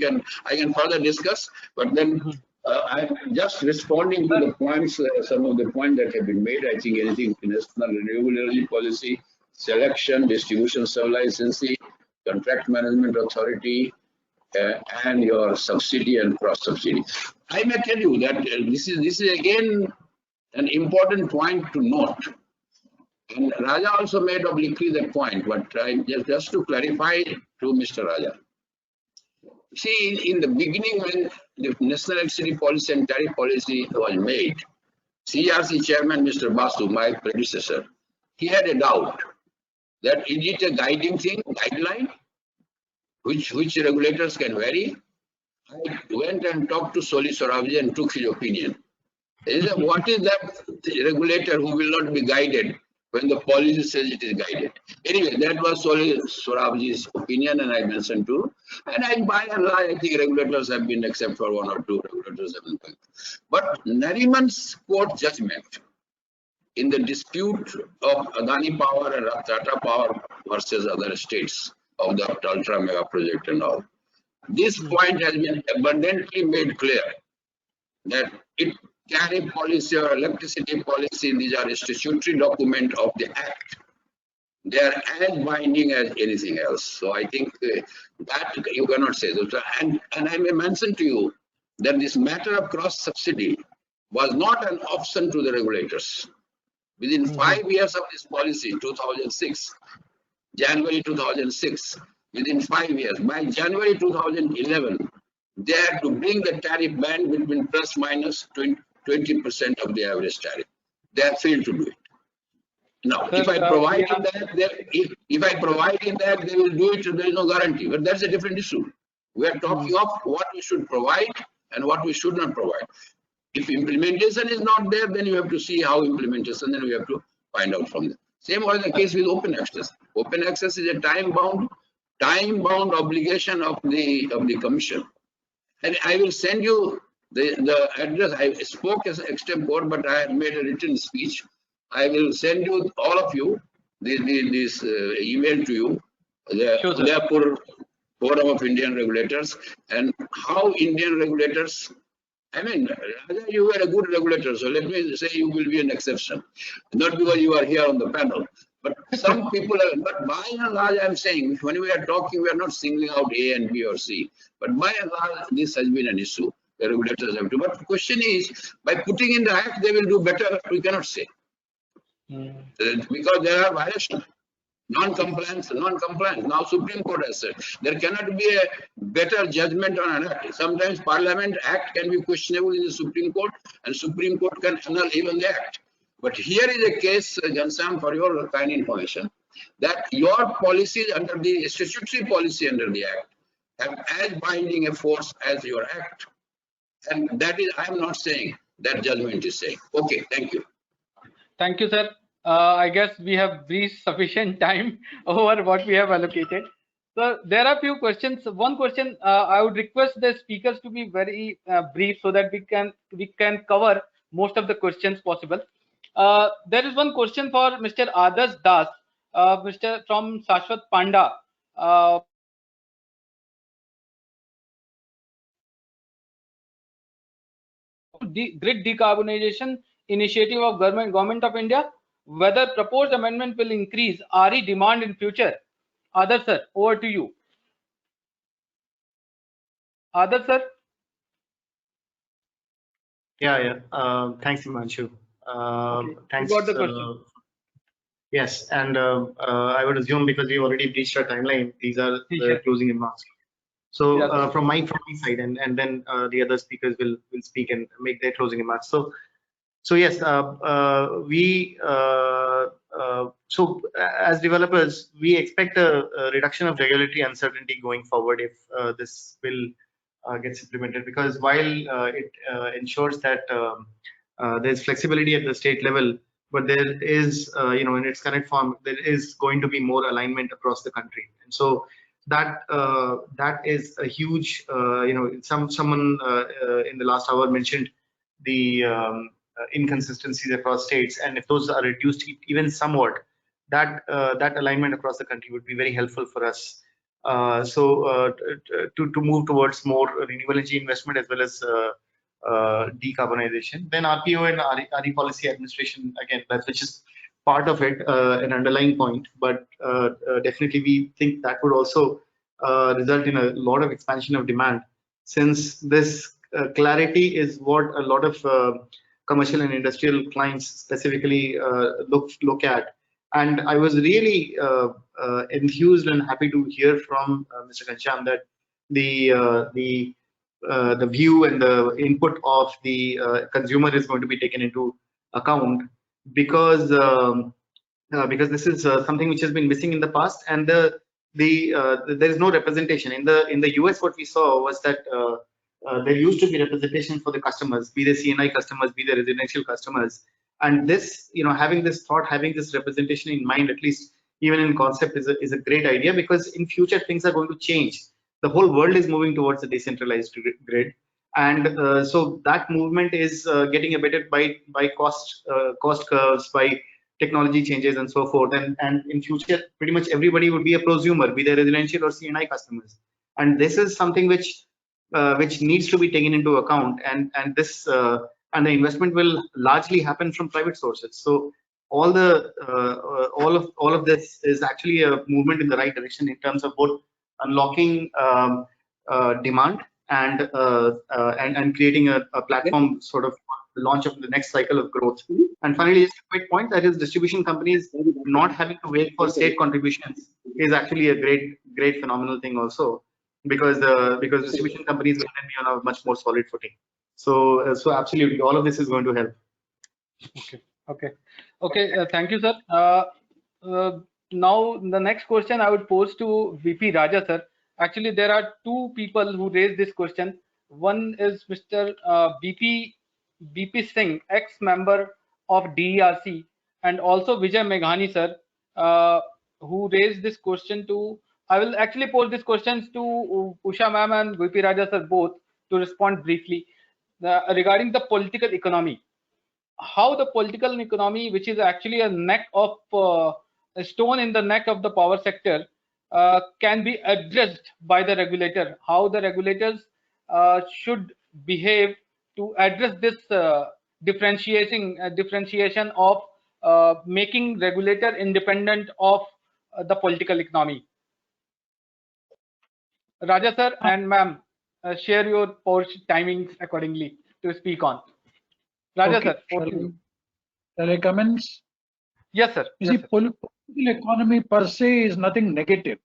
I can further discuss. But then I'm just responding to the points, some of the points that have been made. I think anything national renewable energy policy, selection, distribution sub-licensing, contract management authority, and your subsidy and cross subsidy. I may tell you that this is again an important point to note. And Raja also made obliquely that point, but just to clarify to Mr. Raja. See, in the beginning when the national electricity policy and tariff policy was made, CRC chairman Mr. Basu, my predecessor, he had a doubt that is it a guiding thing, guideline, which regulators can vary. I went and talked to Soli Soravji and took his opinion. He said, what is that regulator who will not be guided when the policy says it is guided? Anyway, that was Soli Soravji's opinion, and I mentioned too. And by and large, I think regulators have been, except for one or two regulators have been. But Nariman's court judgment in the dispute of Adani Power and Tata Power versus other states of the ultra mega project and all, this point has been abundantly made clear that tariff policy or electricity policy, these are a statutory document of the Act. They are as binding as anything else. So I think that you cannot say that. And I may mention to you that this matter of cross subsidy was not an option to the regulators. Within 5 years of this policy, 2006, January 2006, within 5 years, by January 2011, they had to bring the tariff band between plus minus 20% of the average tariff. They have failed to do it. Now, if I provide in that, if I provide in that, they will do it. There is no guarantee. But that's a different issue. We are talking of what we should provide and what we should not provide. If implementation is not there, then you have to see how implementation. Then we have to find out from them. Same was the case with open access. Open access is a time-bound obligation of the commission. And I will send you the address. I spoke as extempore, but I have made a written speech. I will send you, all of you, this email to you, the Udaipur Forum of Indian Regulators, and how Indian regulators, I mean, Raja, you were a good regulator, so let me say you will be an exception. Not because you are here on the panel, but some people are, but by and large, I'm saying, when we are talking, we are not singling out A and B or C, but by and large, this has been an issue. The regulators have to. But the question is, by putting in the Act, they will do better, we cannot say. Because there are violations, non-compliance. Now Supreme Court has said there cannot be a better judgment on an act. Sometimes Parliament Act can be questionable in the Supreme Court, and Supreme Court can annul even the Act. But here is a case, Ghanshyam, for your kind information, that your policies under the statutory policy under the Act have as binding a force as your Act, and that is, I am not saying that judgment is saying. Okay, thank you. Thank you, sir. I guess we have reached sufficient time over what we have allocated. So there are a few questions. One question, I would request the speakers to be very brief so that we can cover most of the questions possible. There is one question for Mr. Adarsh Das, from Shashwat Panda. Grid decarbonization initiative of government of India, whether proposed amendment will increase RE demand in future. Adarsh sir, over to you. Adarsh sir. Yeah. Thanks, Himanshu. Okay. Thanks. You got the question. Yes, and I would assume because we already breached our timeline, these are the closing remarks. So yes. From my side, and then the other speakers will speak and make their closing remarks. So yes, so as developers, we expect a reduction of regulatory uncertainty going forward if this bill gets implemented, because while it ensures that there's flexibility at the state level, but there is, in its current form, there is going to be more alignment across the country, and so that is a huge, someone in the last hour mentioned the inconsistencies across states, and if those are reduced even somewhat, that alignment across the country would be very helpful for us. To move towards more renewable energy investment as well as decarbonization. Then RPO and RE policy administration, again, which is part of it, an underlying point, but definitely we think that would also result in a lot of expansion of demand, since this clarity is what a lot of commercial and industrial clients specifically look at, And I was really enthused and happy to hear from Mr. Ghanshyam that the view and the input of the consumer is going to be taken into account, because this is something which has been missing in the past, and there is no representation in the US. What we saw was that there used to be representation for the customers, be they CNI customers, be they residential customers, and this, having this thought, having this representation in mind, at least even in concept, is a great idea, because in future things are going to change. The whole world is moving towards a decentralized grid, and so that movement is getting abetted by cost curves, by technology changes, and so forth. And in future, pretty much everybody would be a prosumer, be they residential or CNI customers, and this is something which needs to be taken into account, and the investment will largely happen from private sources. So all of this is actually a movement in the right direction in terms of both unlocking demand and creating a platform sort of launch of the next cycle of growth. And finally, just a quick point, that is distribution companies not having to wait for state contributions is actually a great phenomenal thing also, because distribution companies will then be on a much more solid footing. So absolutely, all of this is going to help. Okay. Thank you, sir. Now the next question I would pose to VP Raja, sir. Actually, there are two people who raised this question. One is Mr. BP Singh, ex-member of DERC, and also Vijay Meghani, sir, who raised this question to. I will actually pose these questions to Usha ma'am and VP Raja, sir, both, to respond briefly regarding the political economy. How the political economy, which is actually a stone in the neck of the power sector, can be addressed by the regulator. How the regulators should behave to address this differentiation of making regulator independent of the political economy. Raja sir and ma'am, share your timings accordingly to speak on. Raja Okay. sir, shall I commence? Yes, sir. You see, political economy per se is nothing negative.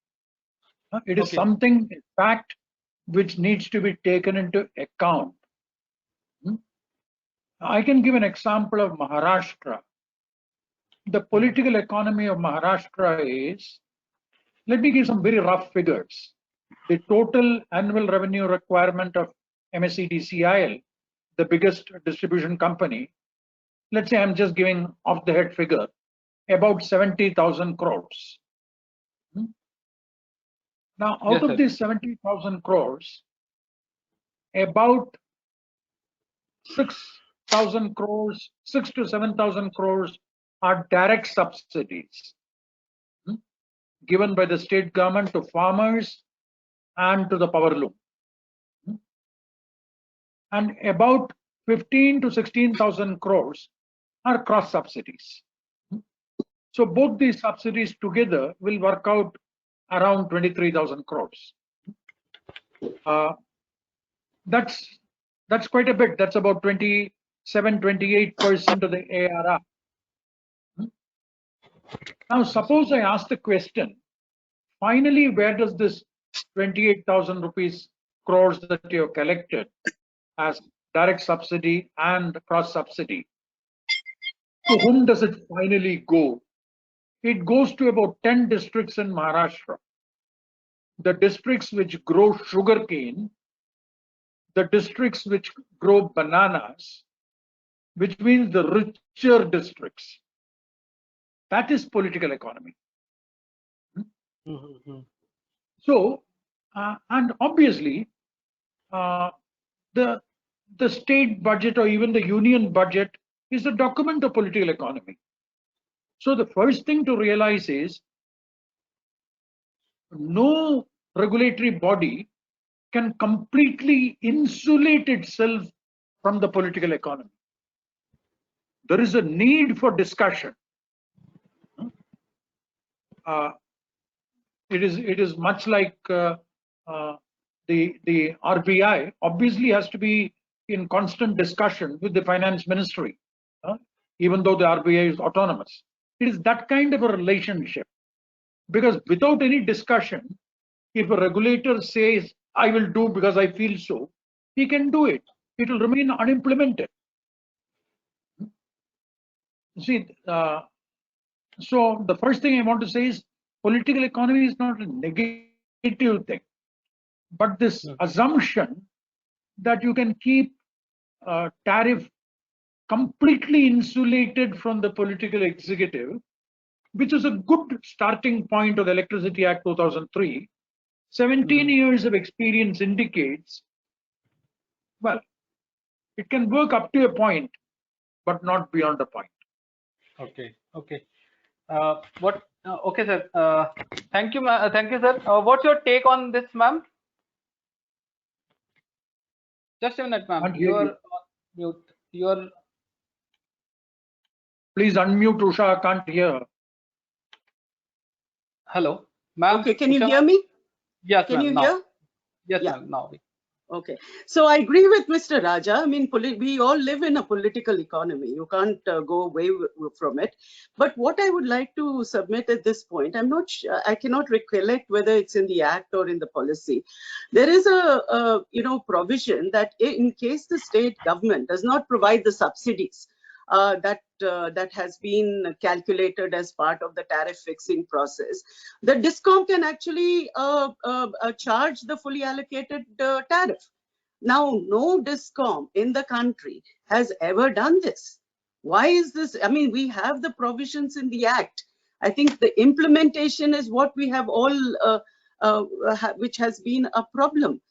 It is something, in fact, which needs to be taken into account. I can give an example of Maharashtra. The political economy of Maharashtra is, let me give some very rough figures. The total annual revenue requirement of MSEDCIL, the biggest distribution company, let's say I'm just giving off the head figure, about 70,000 crores. Now, out of these 70,000 crores, about 6,000 crores, 6 to 7,000 crores are direct subsidies given by the state government to farmers and to the power loom. And about 15 to 16,000 crores are cross subsidies. So both these subsidies together will work out around 23,000 crores. That's quite a bit. That's about 27-28% of the ARR. Now, suppose I ask the question, finally, where does this 28,000 rupees crores that you have collected as direct subsidy and cross subsidy, to whom does it finally go? It goes to about 10 districts in Maharashtra. The districts which grow sugarcane, the districts which grow bananas, which means the richer districts. That is political economy. So, and obviously, the state budget or even the union budget is a document of political economy. So the first thing to realize is no regulatory body can completely insulate itself from the political economy. There is a need for discussion. It is much like the RBI obviously has to be in constant discussion with the finance ministry, even though the RBI is autonomous. It is that kind of a relationship, because without any discussion, if a regulator says, I will do because I feel so, he can do it. It will remain unimplemented. See, so the first thing I want to say is political economy is not a negative thing, but this assumption that you can keep tariff completely insulated from the political executive, which is a good starting point of the Electricity Act 2003. 17 years of experience indicates, well, it can work up to a point, but not beyond a point. Okay. Okay. Okay, sir. Thank you, thank you, sir. What's your take on this, ma'am? Just a minute, ma'am. Can't hear You are you. on mute. You are. Please unmute, Usha. I can't hear. Hello, ma'am. Okay, can you Usha, hear ma'am? me? Yes, Can you ma'am. Now. hear? Yes, Yeah. ma'am. Now. Okay, so I agree with Mr. Raja. I mean, we all live in a political economy. You can't go away from it. But what I would like to submit at this point, I'm not sure, I cannot recollect whether it's in the act or in the policy. There is a provision that in case the state government does not provide the subsidies that has been calculated as part of the tariff fixing process, the DISCOM can actually charge the fully allocated tariff. Now, no DISCOM in the country has ever done this. Why is this? I mean, we have the provisions in the Act. I think the implementation is what we have all, which has been a problem.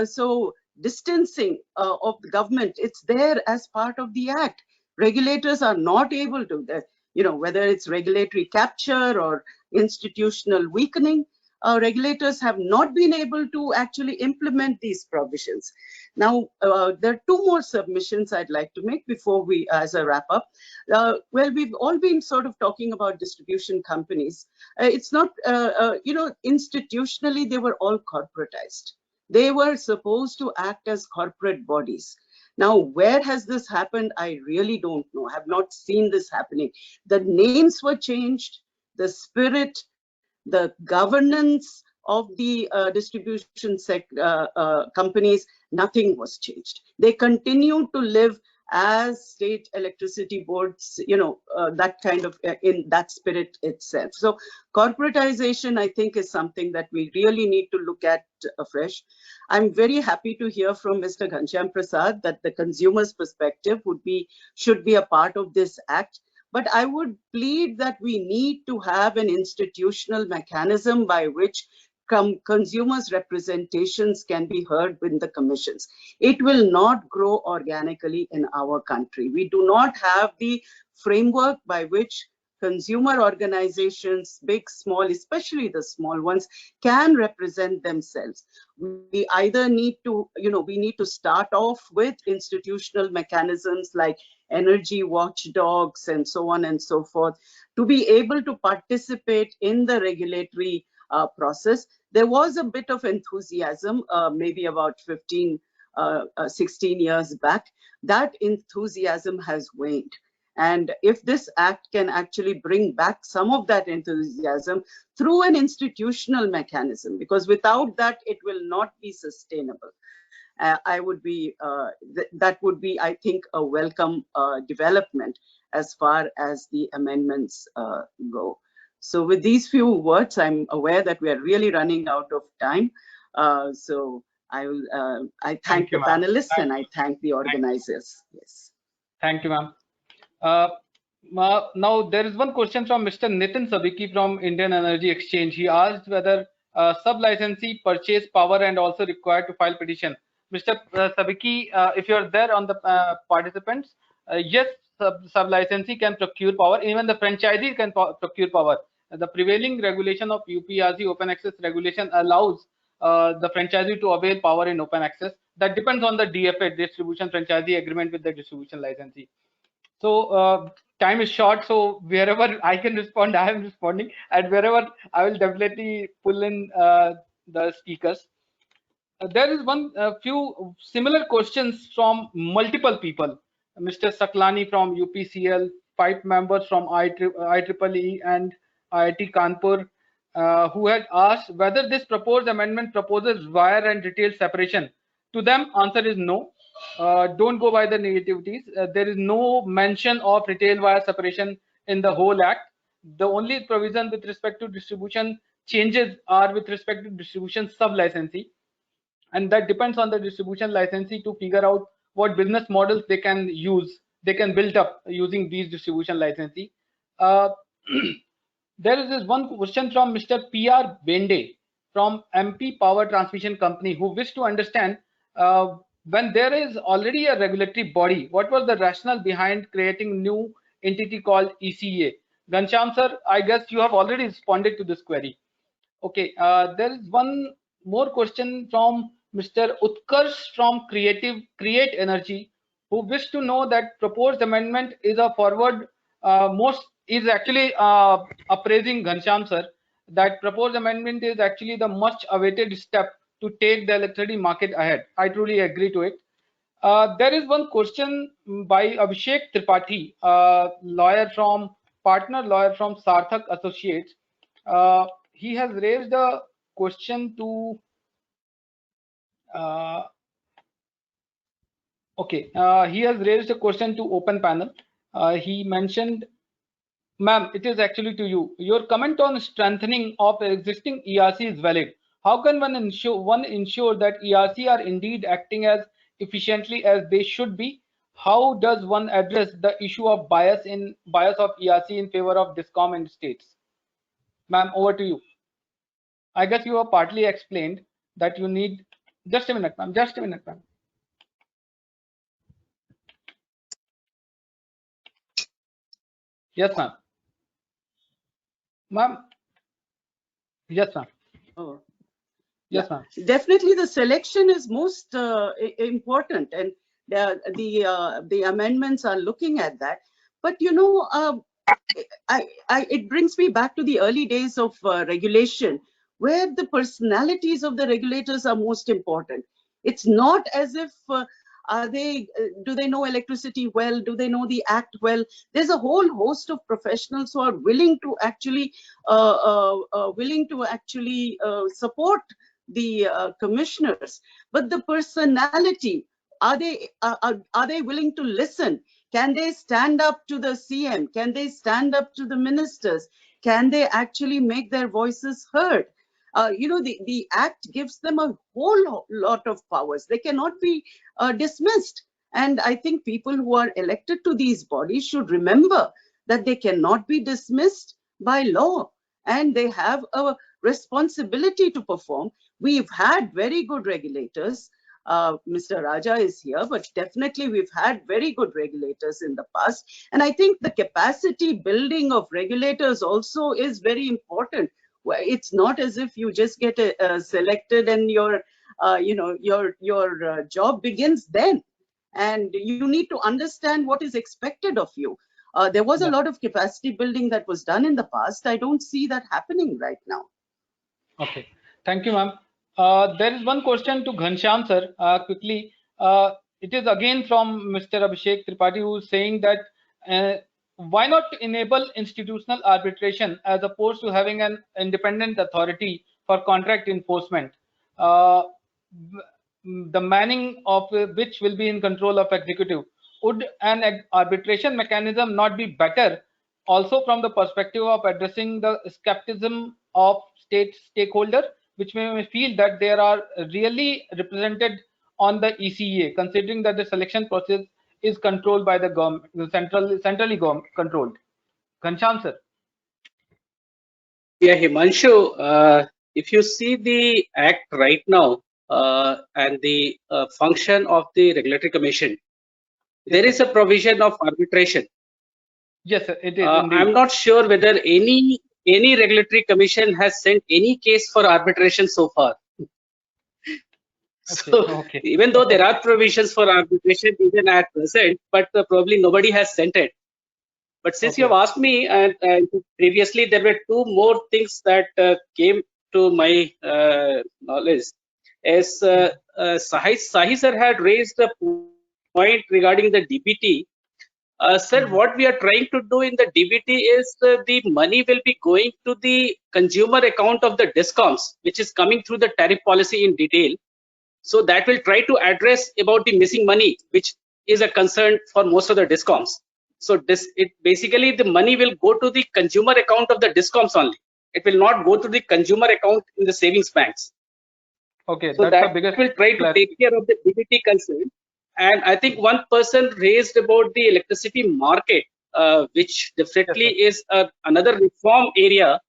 So distancing of the government, it's there as part of the Act. Regulators are not able to, whether it's regulatory capture or institutional weakening, regulators have not been able to actually implement these provisions. Now, there are two more submissions I'd like to make before we, as a wrap up. Well, we've all been sort of talking about distribution companies. It's not, institutionally, they were all corporatized. They were supposed to act as corporate bodies. Now, where has this happened? I really don't know. I have not seen this happening. The names were changed, the spirit, the governance of the distribution companies, nothing was changed. They continue to live as state electricity boards, that kind of, in that spirit itself. So corporatization, I think, is something that we really need to look at afresh. I'm very happy to hear from Mr. Ghanshyam Prasad that the consumer's perspective should be a part of this act. But I would plead that we need to have an institutional mechanism by which consumers' representations can be heard in the commissions. It will not grow organically in our country. We do not have the framework by which consumer organizations, big, small, especially the small ones, can represent themselves. We either need to, we need to start off with institutional mechanisms like energy watchdogs and so on and so forth, to be able to participate in the regulatory process. There was a bit of enthusiasm, maybe about 16 years back. That enthusiasm has waned. And if this act can actually bring back some of that enthusiasm through an institutional mechanism, because without that, it will not be sustainable. That would be, I think, a welcome development as far as the amendments go. So with these few words, I'm aware that we are really running out of time. So I thank the panelists and I thank the organizers. Yes. Thank you, ma'am. Now there is one question from Mr. Nitin Sabiki from Indian Energy Exchange. He asked whether sub-licensee purchase power and also required to file petition. Mr. Sabiki, if you are there on the participants, yes, sub-licensee can procure power. Even the franchisee can procure power. The prevailing regulation of UPRC open access regulation allows the franchisee to avail power in open access. That depends on the DFA, distribution franchisee agreement with the distribution licensee. So time is short, so wherever I can respond, I am responding, and wherever I will definitely pull in the speakers. There is few similar questions from multiple people. Mr. Saklani from UPCL 5 members from IEEE and IIT Kanpur who had asked whether this proposed amendment proposes wire and retail separation. To them, answer is no. Don't go by the negativities. There is no mention of retail wire separation in the whole act. The only provision with respect to distribution changes are with respect to distribution sub-licensee, and that depends on the distribution licensee to figure out what business models they can use, they can build up using these distribution licensee. There is this one question from Mr. P.R. Bende from MP Power Transmission Company, who wished to understand when there is already a regulatory body, what was the rationale behind creating new entity called ECA? Ghanshyam sir, I guess you have already responded to this query. Okay, there is one more question from Mr. Utkarsh from Create Energy, who wished to know that proposed amendment is a forward is actually appraising Ghanshyam sir, that proposed amendment is actually the much awaited step to take the electricity market ahead. I truly agree to it. There is one question by Abhishek Tripathi, partner lawyer from Sarthak Associates. He has raised a question to he has raised a question to open panel. He mentioned, ma'am, it is actually to you. Your comment on strengthening of existing ERC is valid. How can one ensure that ERC are indeed acting as efficiently as they should be? How does one address the issue of bias of ERC in favor of DISCOM and states? Ma'am, over to you. I guess you have partly explained that you need. Just a minute, ma'am. Just a minute, ma'am. Yes, ma'am. Ma'am. Yes, ma'am. Oh. Yes, ma'am. Definitely, the selection is most important, and the amendments are looking at that. But you know, it brings me back to the early days of regulation, where the personalities of the regulators are most important. It's not as if do they know electricity well? Do they know the act well? There's a whole host of professionals who are willing to actually support the commissioners. But the personality, are they willing to listen? Can they stand up to the CM? Can they stand up to the ministers? Can they actually make their voices heard? You know, the act gives them a whole lot of powers. They cannot be dismissed. And I think people who are elected to these bodies should remember that they cannot be dismissed by law, and they have a responsibility to perform. We've had very good regulators. Mr. Raja is here, but definitely we've had very good regulators in the past. And I think the capacity building of regulators also is very important. It's not as if you just get selected and your job begins then. And you need to understand what is expected of you. There was a lot of capacity building that was done in the past. I don't see that happening right now. Okay, thank you, ma'am. There is one question to Ghanshyam sir, quickly. It is again from Mr. Abhishek Tripathi, who is saying that why not enable institutional arbitration as opposed to having an independent authority for contract enforcement, the manning of which will be in control of executive? Would an arbitration mechanism not be better, also from the perspective of addressing the skepticism of state stakeholders, which may feel that they are really represented on the ECA, considering that the selection process is controlled by the government, centrally controlled? Ghanshyam sir. Yeah, Himanshu, if you see the act right now and the function of the regulatory commission, there is a provision of arbitration. Yes, sir, it is. I'm not sure whether any regulatory commission has sent any case for arbitration so far. So even though there are provisions for arbitration even at present, but probably nobody has sent it. But since you have asked me, and previously there were two more things that came to my knowledge. As Shahi sir had raised a point regarding the DPT, Sir, what we are trying to do in the DBT is the money will be going to the consumer account of the discoms, which is coming through the tariff policy in detail. So that will try to address about the missing money, which is a concern for most of the discoms. So basically the money will go to the consumer account of the discoms only. It will not go to the consumer account in the savings banks. Okay, So that's the that biggest will try to take care of the DBT concern. And I think one person raised about the electricity market, which definitely is another reform area,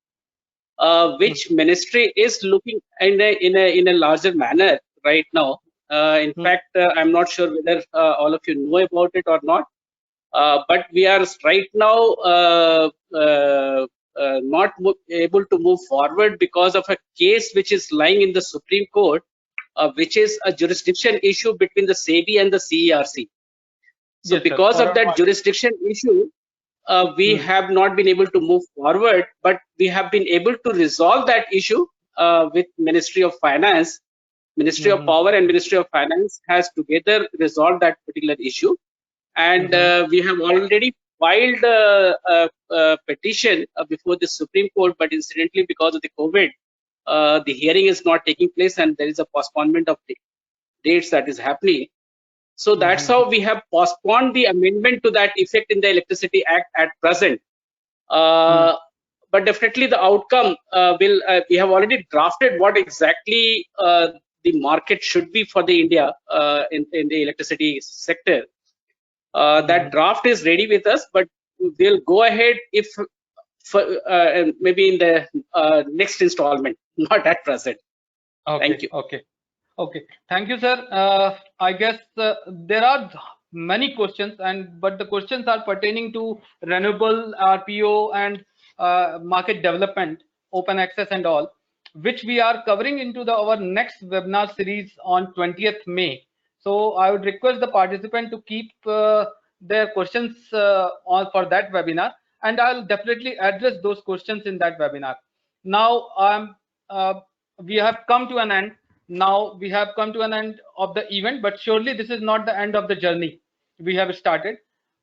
which ministry is looking in a larger manner right now. In fact, I'm not sure whether all of you know about it or not. But we are right now not able to move forward because of a case which is lying in the Supreme Court, which is a jurisdiction issue between the SEBI and the CERC. So Yes, sir. because of that jurisdiction issue, we have not been able to move forward, but we have been able to resolve that issue with Ministry of Finance. Ministry of Power and Ministry of Finance has together resolved that particular issue. And we have already filed a petition before the Supreme Court, but incidentally, because of the COVID, the hearing is not taking place and there is a postponement of the dates that is happening. So that's how we have postponed the amendment to that effect in the Electricity Act at present. But definitely the outcome will, we have already drafted what exactly the market should be for the India in the electricity sector. That draft is ready with us, but we'll go ahead if maybe in the next installment, not at present. Okay, thank you. Okay. Thank you, sir. I guess there are many questions, but the questions are pertaining to renewable, RPO, and market development, open access, and all, which we are covering into our next webinar series on 20th May. So I would request the participant to keep their questions on for that webinar, and I'll definitely address those questions in that webinar. Now, we have come to an end. Now we have come to an end of the event, but surely this is not the end of the journey we have started.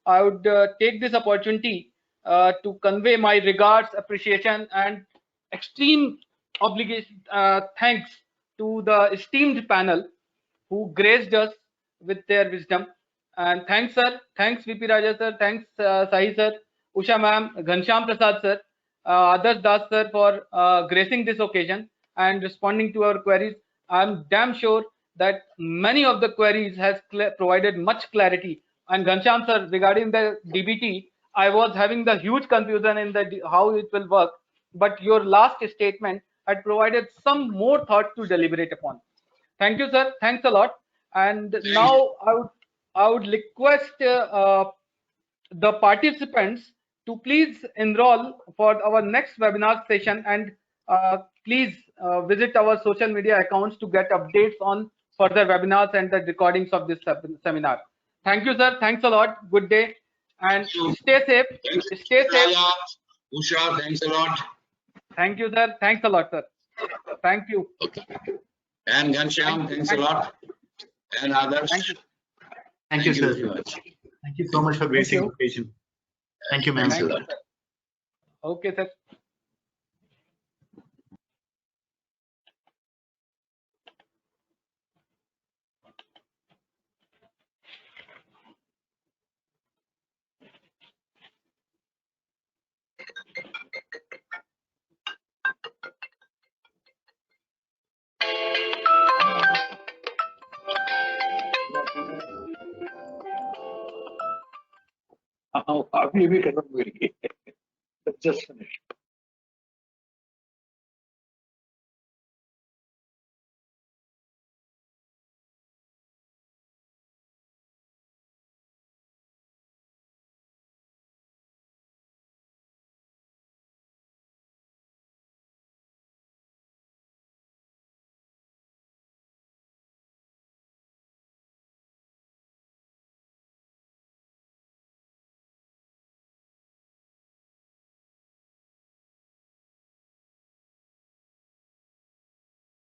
I would take this opportunity to convey my regards, appreciation, and extreme obligation, thanks to the esteemed panel who graced us with their wisdom. And thanks, sir. Thanks, VP Raja, sir. Thanks, Shahi, sir. Usha, ma'am. Ghanshyam, Prasad, sir. Adarsh Das, sir, for gracing this occasion and responding to our queries. I'm damn sure that many of the queries has provided much clarity. And Ghanshyam, sir, regarding the DBT, I was having the huge confusion in the how it will work. But your last statement had provided some more thought to deliberate upon. Thank you, sir. Thanks a lot. And now I would request the participants to please enroll for our next webinar session, and please visit our social media accounts to get updates on further webinars and the recordings of this seminar. Thank you, sir. Thanks a lot. Good day and stay safe. Stay safe. Usha, thanks a lot. Thank you, sir. Thanks a lot, sir. Thank you. Okay. And Ghanshyam, thanks a lot. And others. Thank you. Thank you, sir. Thank you so much for gracing the occasion. Thank you, ma'am. Thanks a lot. Okay, sir. Maybe cannot be. Just finished.